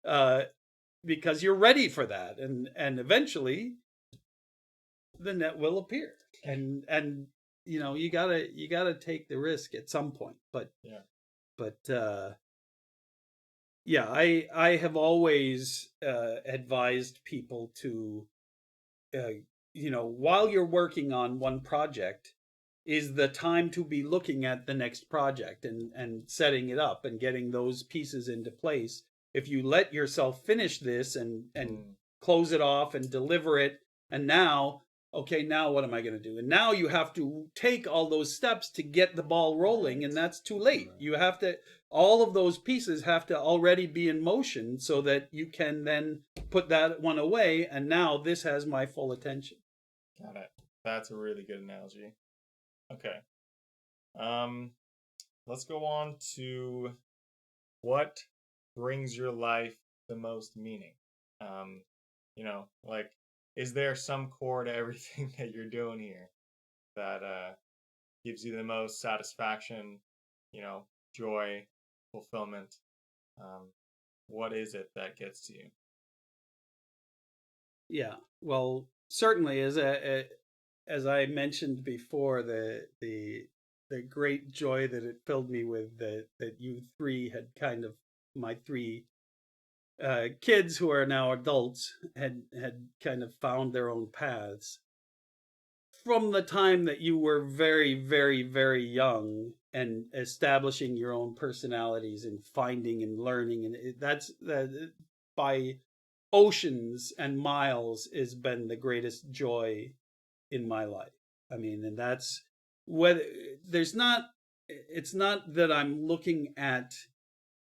uh, because you're ready for that, and eventually the net will appear, and you gotta take the risk at some point, but yeah, I have always advised people to, while you're working on one project, is the time to be looking at the next project and setting it up and getting those pieces into place. If you let yourself finish this and close it off and deliver it, and now, okay, now what am I going to do? And now you have to take all those steps to get the ball rolling, and that's too late. You have to, all of those pieces have to already be in motion so that you can then put that one away, and now this has my full attention. Got it. That's a really good analogy. Okay. Let's go on to what brings your life the most meaning. Like, is there some core to everything that you're doing here that gives you the most satisfaction, joy, fulfillment? What is it that gets to you? Yeah, well, certainly, as I mentioned before, the great joy that it filled me with, that you three had kind of, my three kids who are now adults, had kind of found their own paths from the time that you were very, very, very young, and establishing your own personalities and finding and learning, and that's that by oceans and miles has been the greatest joy in my life. I mean, and that's whether there's not, it's not that I'm looking at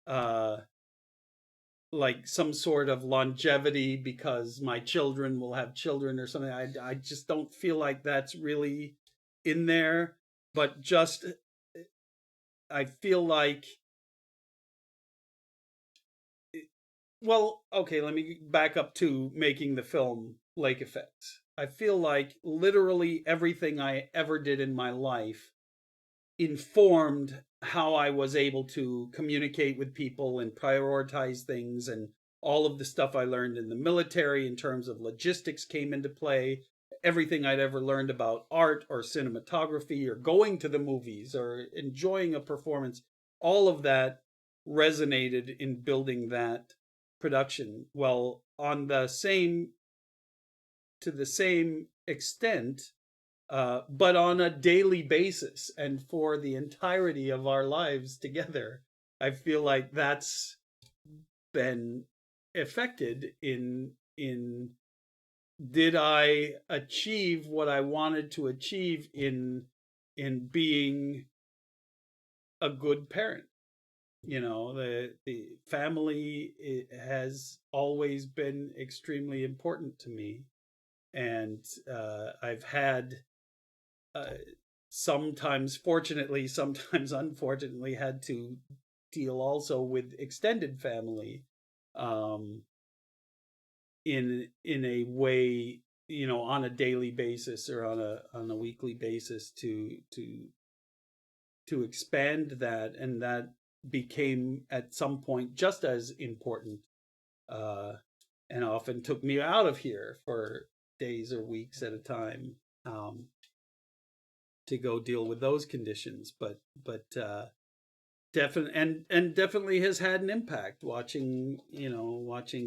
uh like some sort of longevity because my children will have children or something. I just don't feel like that's really in there, but just I feel like, well, okay, let me back up to making the film Lake Effect. I feel like literally everything I ever did in my life informed how I was able to communicate with people and prioritize things, and all of the stuff I learned in the military in terms of logistics came into play. Everything I'd ever learned about art or cinematography or going to the movies or enjoying a performance, all of that resonated in building that production. Well, to the same extent, but on a daily basis and for the entirety of our lives together, I feel like that's been affected in did I achieve what I wanted to achieve in being a good parent. The family, it has always been extremely important to me, and I've had sometimes fortunately, sometimes unfortunately, had to deal also with extended family, um, in a way, on a daily basis or on a weekly basis, to expand that, and that became at some point just as important, uh, and often took me out of here for days or weeks at a time, to go deal with those conditions. But definitely has had an impact watching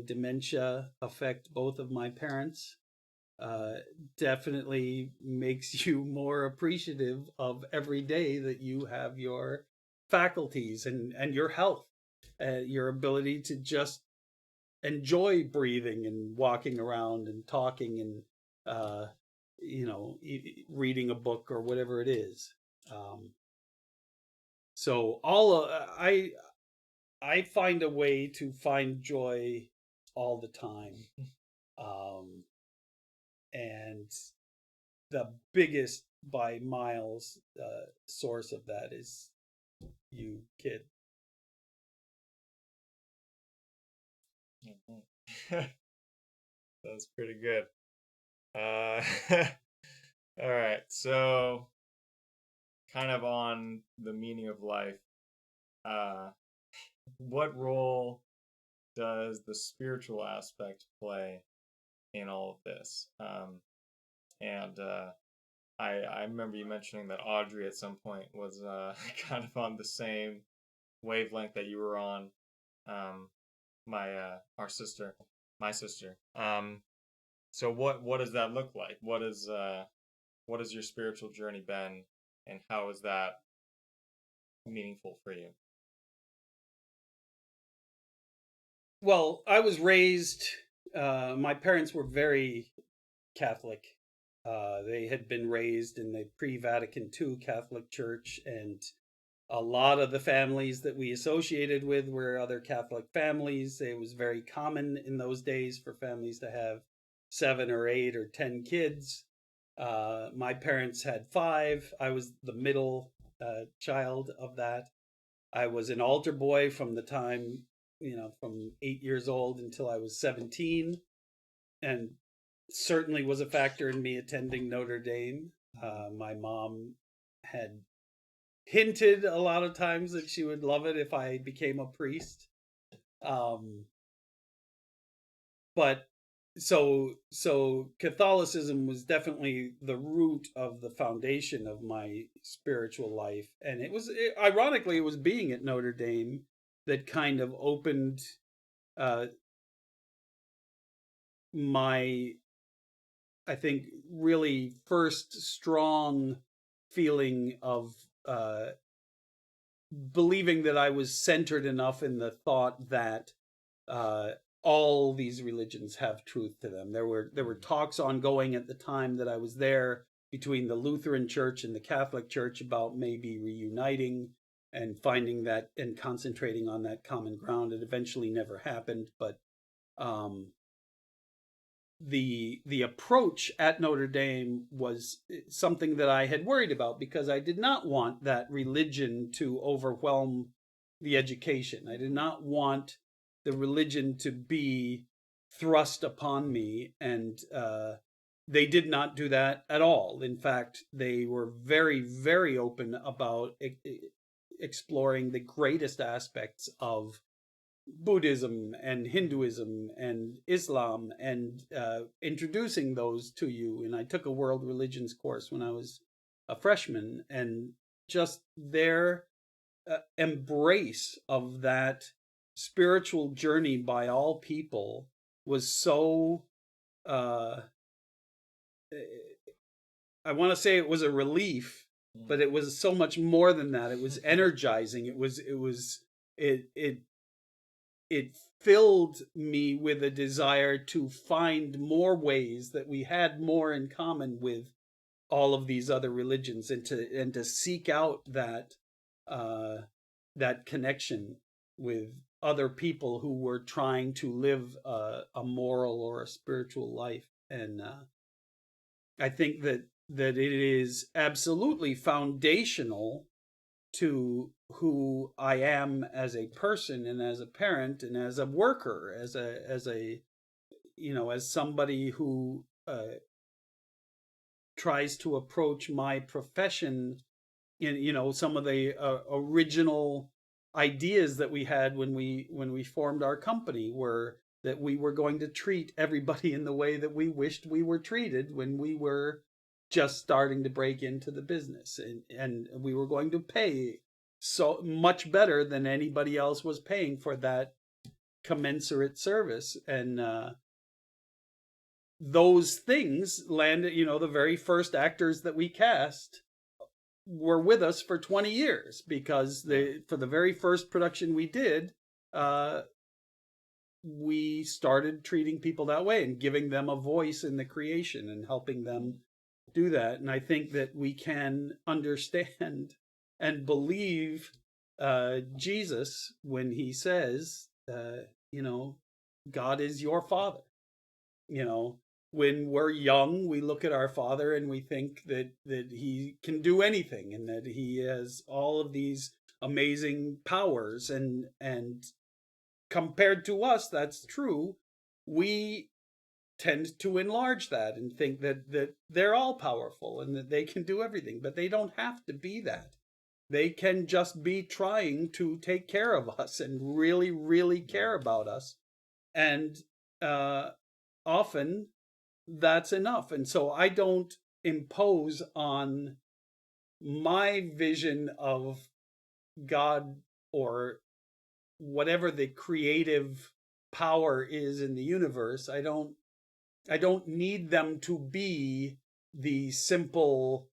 dementia affect both of my parents. Definitely makes you more appreciative of every day that you have your faculties and your health, your ability to just enjoy breathing and walking around and talking and reading a book or whatever it is. So I find a way to find joy all the time, and the biggest by miles source of that is you, kid. Mm-hmm. That's pretty good. Uh, all right. So, kind of on the meaning of life, uh, what role does the spiritual aspect play in all of this? And I remember you mentioning that Audrey at some point was kind of on the same wavelength that you were on. Our sister, my sister. So what does that look like? What has your spiritual journey been, and how is that meaningful for you? Well, I was raised, my parents were very Catholic. They had been raised in the pre-Vatican II Catholic Church, and a lot of the families that we associated with were other Catholic families. It was very common in those days for families to have 7 or 8 or 10 kids. My parents had 5. I was the middle child of that. I was an altar boy from the time, from 8 years old until I was 17, and certainly was a factor in me attending Notre Dame. My mom had hinted a lot of times that she would love it if I became a priest. But so Catholicism was definitely the root of the foundation of my spiritual life, and ironically it was being at Notre Dame that kind of opened my, I think, really first strong feeling of believing that I was centered enough in the thought that all these religions have truth to them. There were talks ongoing at the time that I was there between the Lutheran Church and the Catholic Church about maybe reuniting and finding that and concentrating on that common ground. It eventually never happened, but the approach at Notre Dame was something that I had worried about, because I did not want that religion to overwhelm the education. I did not want the religion to be thrust upon me, and they did not do that at all. In fact, they were very, very open about exploring the greatest aspects of Buddhism and Hinduism and Islam, and introducing those to you. And I took a world religions course when I was a freshman, and just their embrace of that spiritual journey by all people was so, I want to say it was a relief, but it was so much more than that. It was energizing. It filled me with a desire to find more ways that we had more in common with all of these other religions, and to seek out that connection with other people who were trying to live a moral or a spiritual life. And I think that it is absolutely foundational to who I am as a person and as a parent and as a worker, as somebody who tries to approach my profession in some of the original ideas that we had when we formed our company were that we were going to treat everybody in the way that we wished we were treated when we were just starting to break into the business, and we were going to pay so much better than anybody else was paying for that commensurate service. And those things landed, the very first actors that we cast were with us for 20 years, because for the very first production we did, we started treating people that way and giving them a voice in the creation and helping them do that. And I think that we can understand and believe Jesus when he says, God is your father. When we're young, we look at our father and we think that he can do anything and that he has all of these amazing powers, and compared to us, that's true. We tend to enlarge that and think that they're all powerful and that they can do everything, but they don't have to be that. They can just be trying to take care of us and really, really care about us. And often that's enough. And so I don't impose on my vision of God or whatever the creative power is in the universe. I don't need them to be the simple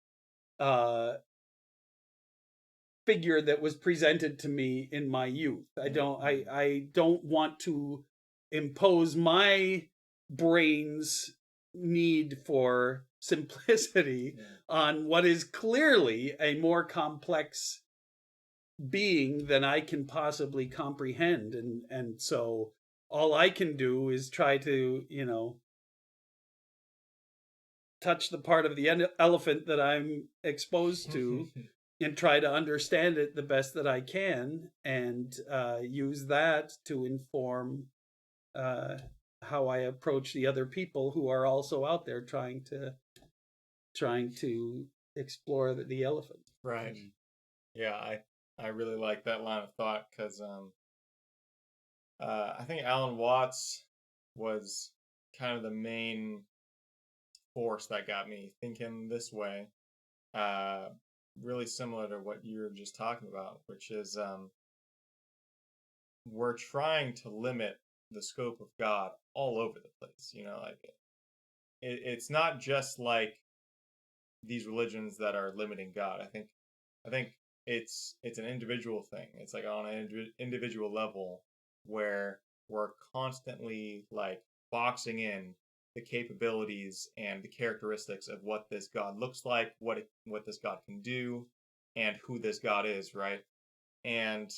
figure that was presented to me in my youth. I don't want to impose my brain's need for simplicity on what is clearly a more complex being than I can possibly comprehend. And so all I can do is try to, touch the part of the elephant that I'm exposed to and try to understand it the best that I can, and use that to inform how I approach the other people who are also out there trying to explore the elephant. Right. Yeah, I really like that line of thought, because I think Alan Watts was kind of the main force that got me thinking this way. Really similar to what you were just talking about, which is we're trying to limit the scope of God all over the place. Like it's not just like these religions that are limiting God. I think it's an individual thing. It's like on an individual level where we're constantly like boxing in the capabilities and the characteristics of what this God looks like, what this God can do, and who this God is, right? And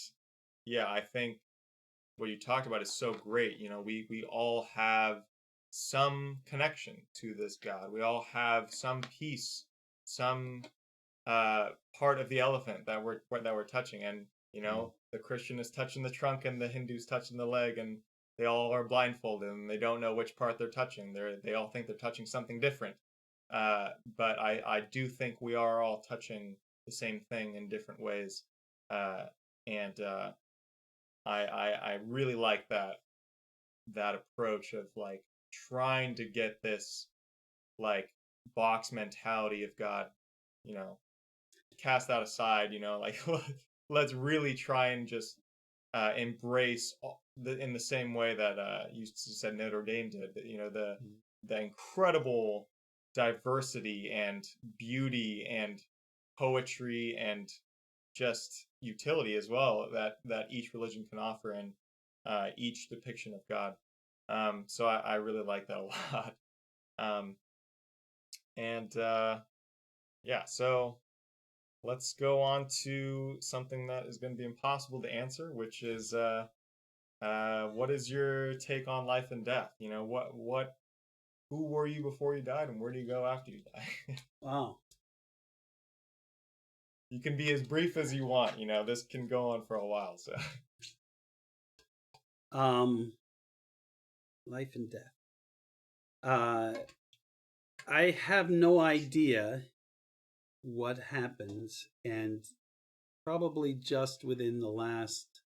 yeah, I think what you talked about is so great. We all have some connection to this God. We all have some piece, some part of the elephant that we're touching. And the Christian is touching the trunk and the Hindu's touching the leg, and they all are blindfolded and they don't know which part they're touching. They all think they're touching something different. But I do think we are all touching the same thing in different ways. And I really like that approach of like trying to get this like box mentality of God, cast that aside, like let's really try and just embrace in the same way that you said Notre Dame did. The incredible diversity and beauty and poetry and just utility as well that each religion can offer in each depiction of God. So I really like that a lot. Yeah, so let's go on to something that is going to be impossible to answer, which is what is your take on life and death? Who were you before you died, and where do you go after you die? Wow. You can be as brief as you want. This can go on for a while. So, life and death. I have no idea what happens, and probably just within the last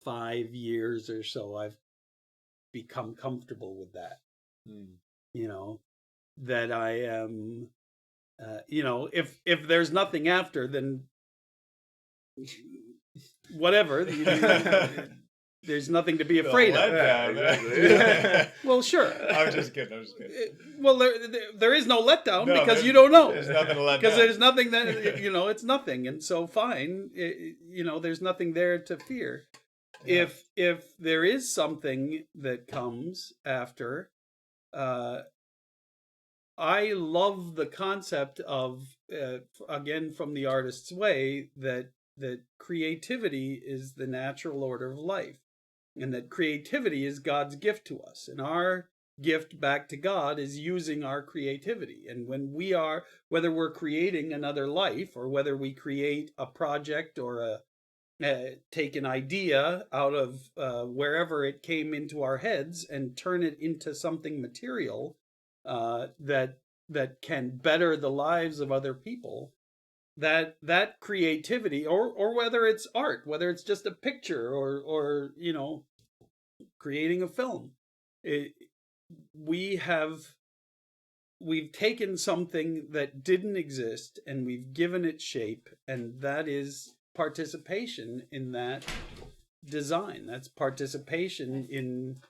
5 years or so, I've become comfortable with that. That I am, if there's nothing after, then whatever. There's nothing to be afraid of. Exactly. Well, sure. I'm just kidding. Well, there is no letdown because you don't know. There's nothing to let because down. there's nothing that it's nothing, and so fine. There's nothing there to fear. Yeah. If there is something that comes after, I love the concept of again from the artist's way that creativity is the natural order of life. And that creativity is God's gift to us. And our gift back to God is using our creativity. And when whether we're creating another life or whether we create a project or take an idea out of wherever it came into our heads and turn it into something material that can better the lives of other people, that creativity, or whether it's art, whether it's just a picture, or creating a film, it, we've taken something that didn't exist and we've given it shape, and that is participation in that design. That's participation in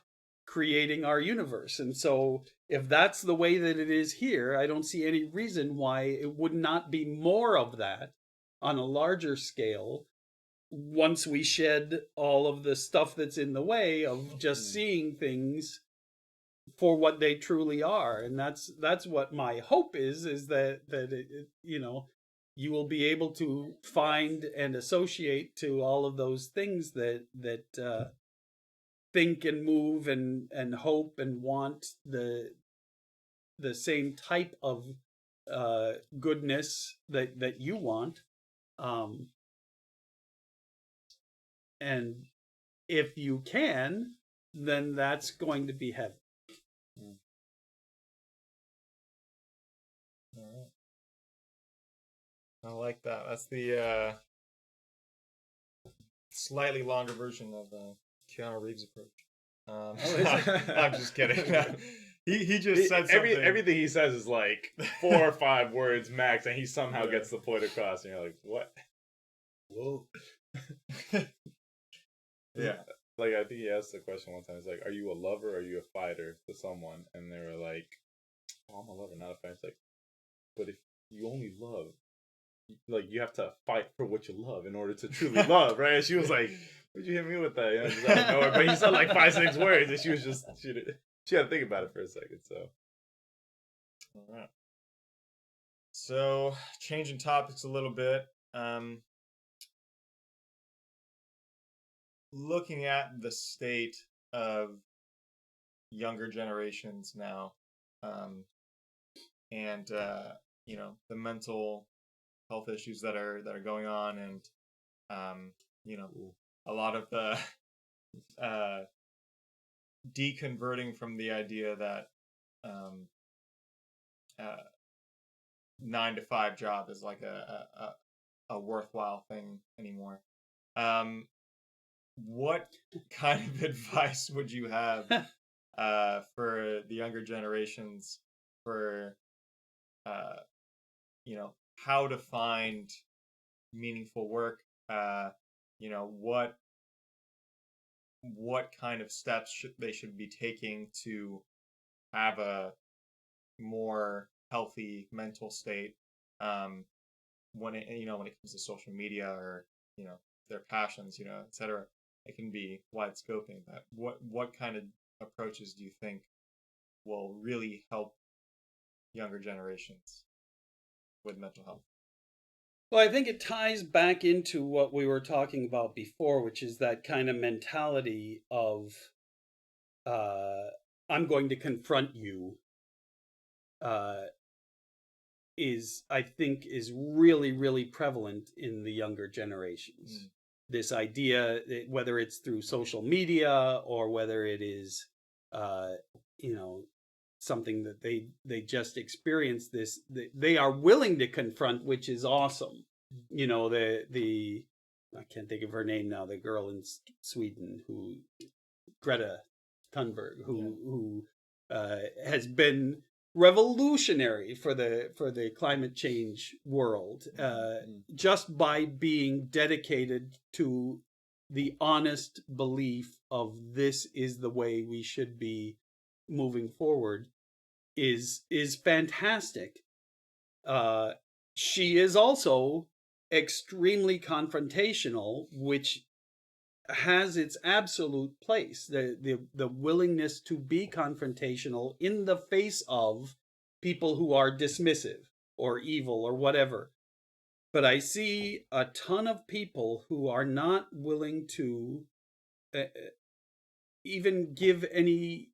creating our universe. And so if that's the way that it is here, I don't see any reason why it would not be more of that on a larger scale once we shed all of the stuff that's in the way of just seeing things for what they truly are. And that's what my hope is that it, you will be able to find and associate to all of those things that think and move and hope and want the same type of goodness that you want. And if you can, then that's going to be heaven. All right. I like that. That's the slightly longer version of Keanu Reeves' approach. I'm just kidding. He just said something. Everything he says is like 4 or 5 words max, and he somehow gets the point across, and you're like, what? Whoa. Yeah. Like, I think he asked the question one time. He's like, are you a lover or are you a fighter to someone? And they were like, oh, I'm a lover, not a fighter. It's like, but if you only love, like, you have to fight for what you love in order to truly love, right? And she was like, what'd you hit me with that? Just out of nowhere. But he said like 5, 6 words, and she was just, she had to think about it for a second, so. All right. So, changing topics a little bit. Looking at the state of younger generations now, and the mental health issues that are going on, and a lot of the deconverting from the idea that 9-to-5 job is like a worthwhile thing anymore. What kind of advice would you have for the younger generations for how to find meaningful work? What kind of steps they should be taking to have a more healthy mental state when it comes to social media, or their passions, etc. It can be wide scoping. But what kind of approaches do you think will really help younger generations with mental health? Well, I think it ties back into what we were talking about before, which is that kind of mentality of I'm going to confront you, I think is really, really prevalent in the younger generations. This idea, whether it's through social media or whether it is, something that they just experienced, this, they are willing to confront, which is awesome. The I can't think of her name now, the girl in Sweden, Greta Thunberg, who has been revolutionary for the climate change world, just by being dedicated to the honest belief of this is the way we should be moving forward, is fantastic. She is also extremely confrontational, which has its absolute place. The willingness to be confrontational in the face of people who are dismissive or evil or whatever. But I see a ton of people who are not willing to even give any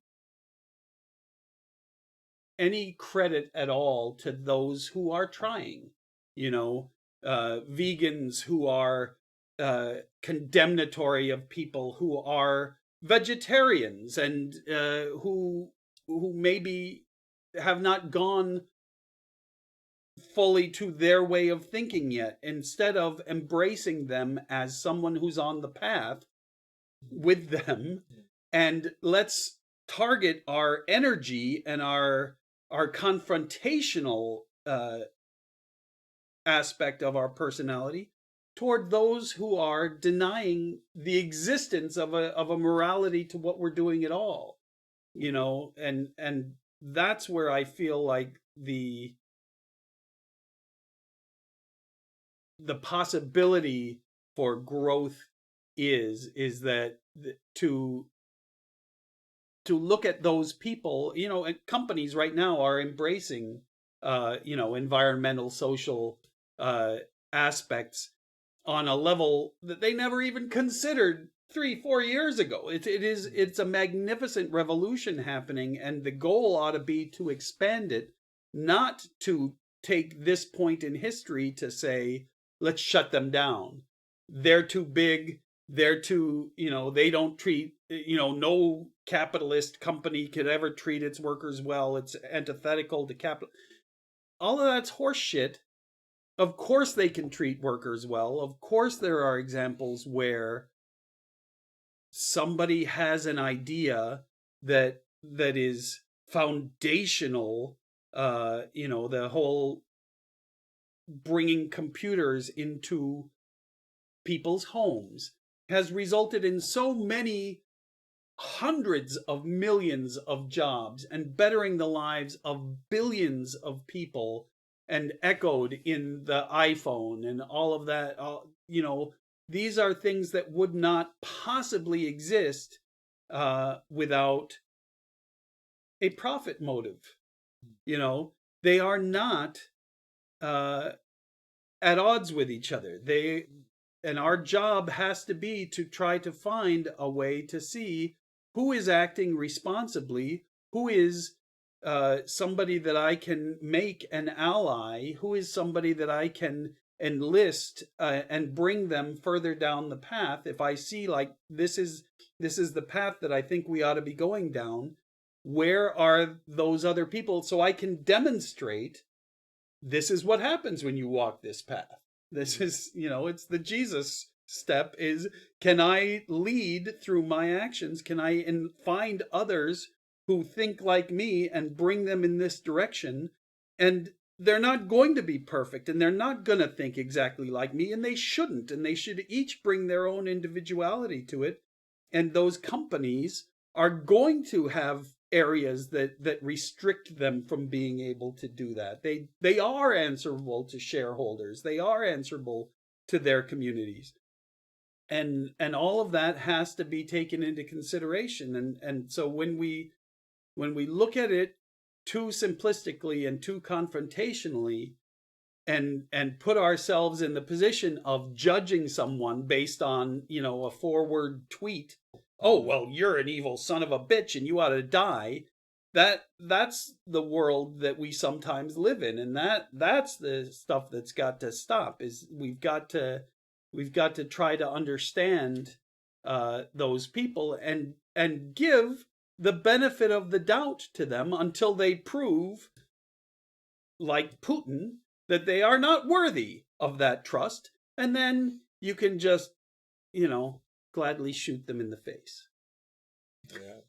credit at all to those who are trying. Vegans who are condemnatory of people who are vegetarians and who maybe have not gone fully to their way of thinking yet, instead of embracing them as someone who's on the path with them. And let's target our energy and our confrontational aspect of our personality toward those who are denying the existence of a morality to what we're doing at all, and that's where I feel like the possibility for growth is that to look at those people, and companies right now are embracing environmental, social aspects on a level that they never even considered 3-4 years ago. It's a magnificent revolution happening, and the goal ought to be to expand it, not to take this point in history to say, let's shut them down. They're too big. They're too, they don't treat, no capitalist company could ever treat its workers well. It's antithetical to capital. All of that's horse shit. Of course they can treat workers well. Of course there are examples where somebody has an idea that is foundational, the whole bringing computers into people's homes has resulted in so many hundreds of millions of jobs and bettering the lives of billions of people, and echoed in the iPhone and all of that. These are things that would not possibly exist without a profit motive. They are not at odds with each other. And our job has to be to try to find a way to see who is acting responsibly, who is somebody that I can make an ally, who is somebody that I can enlist and bring them further down the path. If I see like this is the path that I think we ought to be going down, where are those other people, so I can demonstrate this is what happens when you walk this path. This is, it's the Jesus step, is can I lead through my actions? Can I find others who think like me and bring them in this direction? And they're not going to be perfect, and they're not going to think exactly like me, and they shouldn't, and they should each bring their own individuality to it. And those companies are going to have areas that restrict them from being able to do that. They are answerable to shareholders. They are answerable to their communities. And all of that has to be taken into consideration. And so when we look at it too simplistically and too confrontationally, and put ourselves in the position of judging someone based on, a 4-word tweet, oh, well, you're an evil son of a bitch and you ought to die. That's the world that we sometimes live in, and that's the stuff that's got to stop. Is we've got to try to understand those people and give the benefit of the doubt to them until they prove, like Putin, that they are not worthy of that trust, and then you can just, gladly shoot them in the face. Yeah.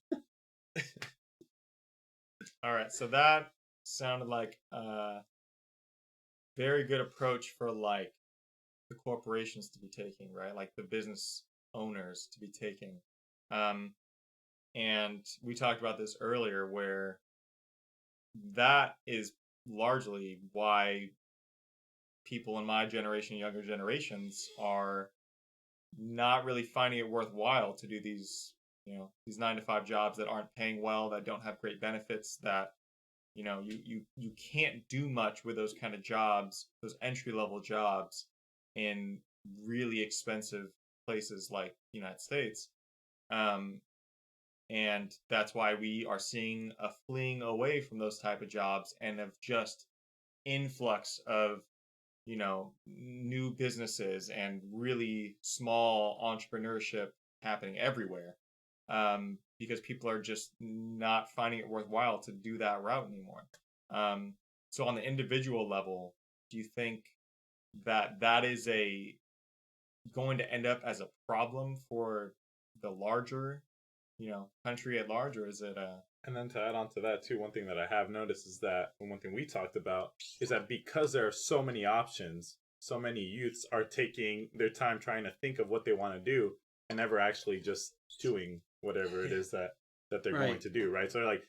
All right, so that sounded like a very good approach for like the corporations to be taking, right? Like the business owners to be taking. And we talked about this earlier, where that is largely why people in my generation, younger generations, are not really finding it worthwhile to do these 9-to-5 jobs that aren't paying well, that don't have great benefits, that you can't do much with those kind of jobs, those entry-level jobs in really expensive places like the United States. And that's why we are seeing a fleeing away from those type of jobs, and of just influx of new businesses and really small entrepreneurship happening everywhere, because people are just not finding it worthwhile to do that route anymore. So on the individual level, do you think that is going to end up as a problem for the larger, country at large, or is it a... And then to add on to that too, one thing that I have noticed is that, and one thing we talked about is that because there are so many options, so many youths are taking their time trying to think of what they want to do and never actually just doing whatever it is that they're going to do, right? So like,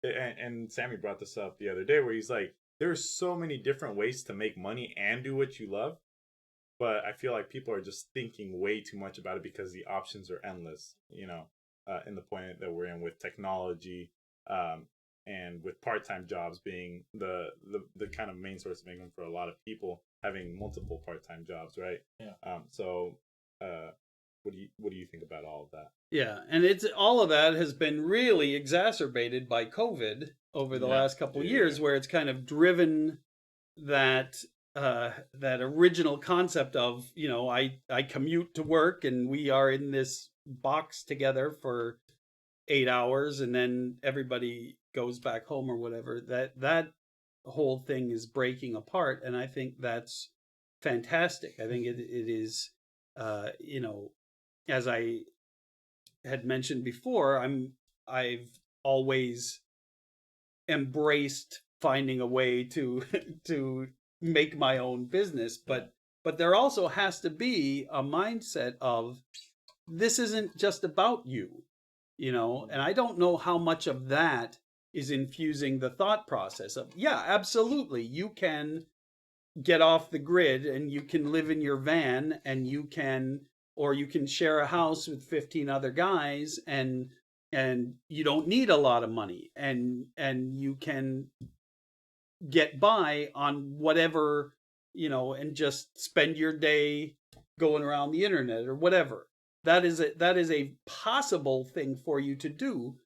and Sammy brought this up the other day where he's like, there's so many different ways to make money and do what you love, but I feel like people are just thinking way too much about it because the options are endless, in the point that we're in with technology, and with part-time jobs being the kind of main source of income for a lot of people, having multiple part-time jobs, right? Yeah. So what do you think about all of that? Yeah, and it's all of that has been really exacerbated by COVID over the last couple of years, where it's kind of driven that that original concept of, I commute to work and we are in this box together for 8 hours and then everybody goes back home or whatever. That whole thing is breaking apart, and I think that's fantastic. I think it is, as I had mentioned before, I've always embraced finding a way to to make my own business, but there also has to be a mindset of, this isn't just about you, and I don't know how much of that is infusing the thought process of, yeah, absolutely, you can get off the grid and you can live in your van and you can share a house with 15 other guys, and you don't need a lot of money, and you can get by on whatever, and just spend your day going around the internet or whatever. That is a possible thing for you to do,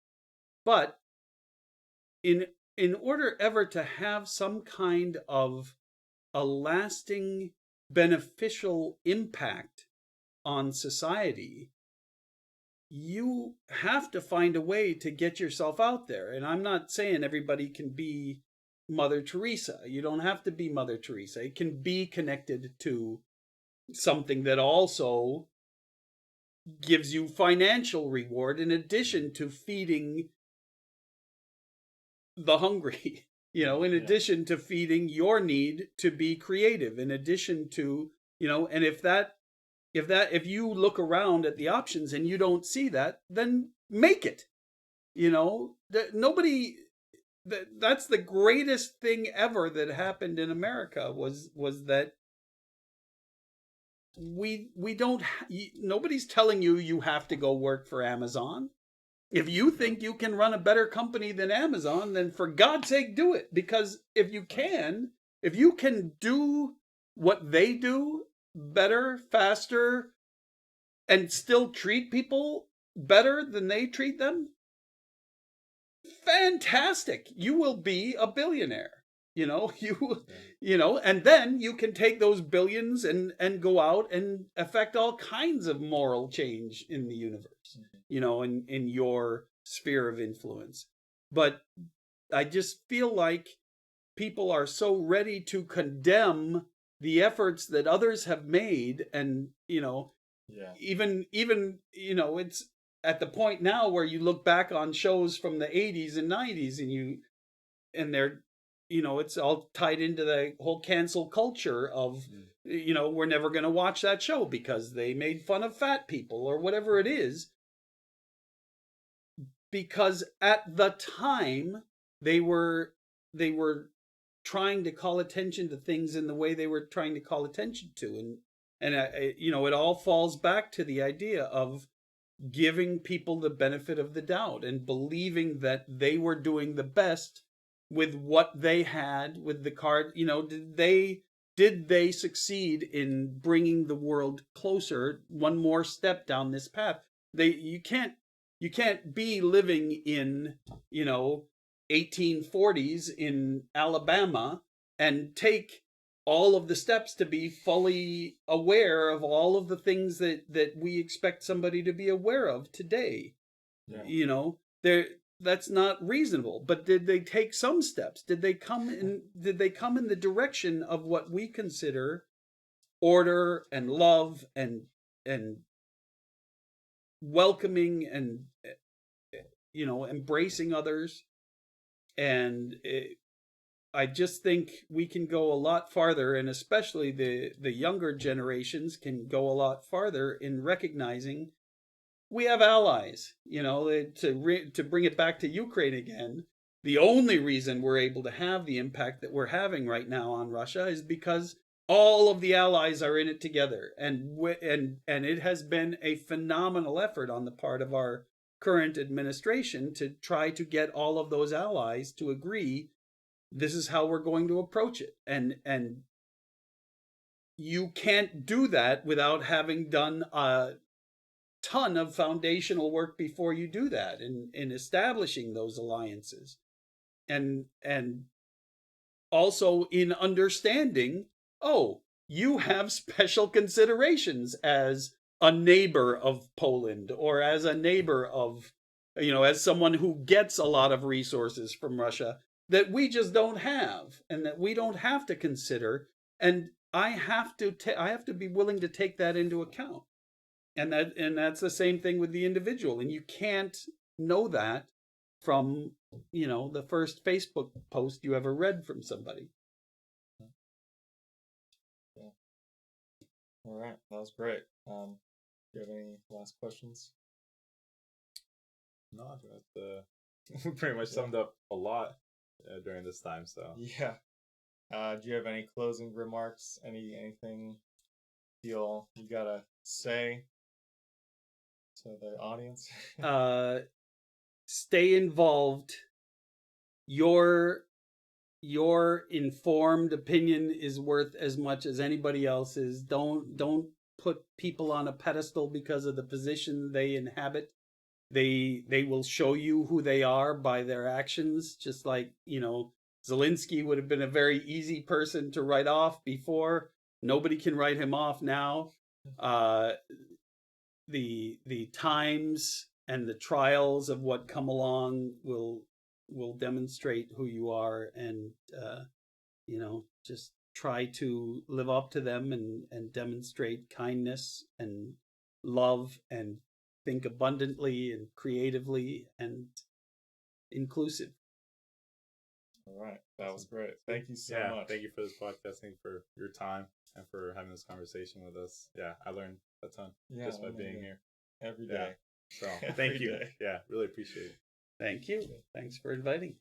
but in order ever to have some kind of a lasting beneficial impact on society, you have to find a way to get yourself out there. And I'm not saying everybody can be Mother Teresa. You don't have to be Mother Teresa. It can be connected to something that also gives you financial reward in addition to feeding the hungry, in addition to feeding your need to be creative, in addition to, and if you look around at the options and you don't see that, then make it. That's the greatest thing ever that happened in America was that nobody's telling you have to go work for Amazon. If you think you can run a better company than Amazon, then for God's sake, do it. Because if you can do what they do better, faster, and still treat people better than they treat them, fantastic. You will be a billionaire. And then you can take those billions and go out and affect all kinds of moral change in the universe, in your sphere of influence. But I just feel like people are so ready to condemn the efforts that others have made, and even it's at the point now where you look back on shows from the 80s and 90s and they're it's all tied into the whole cancel culture of we're never going to watch that show because they made fun of fat people or whatever it is, because at the time they were trying to call attention to things in the way they were trying to call attention to, and it all falls back to the idea of giving people the benefit of the doubt and believing that they were doing the best with what they had, with the card. Did they succeed in bringing the world closer one more step down this path? You can't be living in 1840s in Alabama and take all of the steps to be fully aware of all of the things that we expect somebody to be aware of today. Yeah. You know, that's not reasonable. But did they take some steps? Did they come in the direction of what we consider order and love and welcoming and embracing others? And I just think we can go a lot farther, and especially the younger generations can go a lot farther in recognizing we have allies. To bring it back to Ukraine again, the only reason we're able to have the impact that we're having right now on Russia is because all of the allies are in it together, and it has been a phenomenal effort on the part of our current administration to try to get all of those allies to agree this is how we're going to approach it. And you can't do that without having done a ton of foundational work before you do that in establishing those alliances. And also in understanding, you have special considerations as a neighbor of Poland, or as a neighbor of, as someone who gets a lot of resources from Russia that we just don't have, and that we don't have to consider. And I have to be willing to take that into account. And that's the same thing with the individual. And you can't know that from, the first Facebook post you ever read from somebody. Yeah. All right, that was great. Do you have any last questions? No, I think we pretty much summed up a lot during this time. So yeah. Do you have any closing remarks? Anything you gotta say to the audience? Stay involved. Your informed opinion is worth as much as anybody else's. Don't put people on a pedestal because of the position they inhabit. They will show you who they are by their actions. Just like, Zelensky would have been a very easy person to write off before. Nobody can write him off now. The times and the trials of what come along will demonstrate who you are, and just try to live up to them and demonstrate kindness and love, and think abundantly and creatively and inclusive. All right, that was great. Thank you so much. Thank you for this podcast. Thank you for your time and for having this conversation with us. Yeah, I learned a ton just by being here every day. So thank you. Yeah, really appreciate it. Thank you. Thanks for inviting.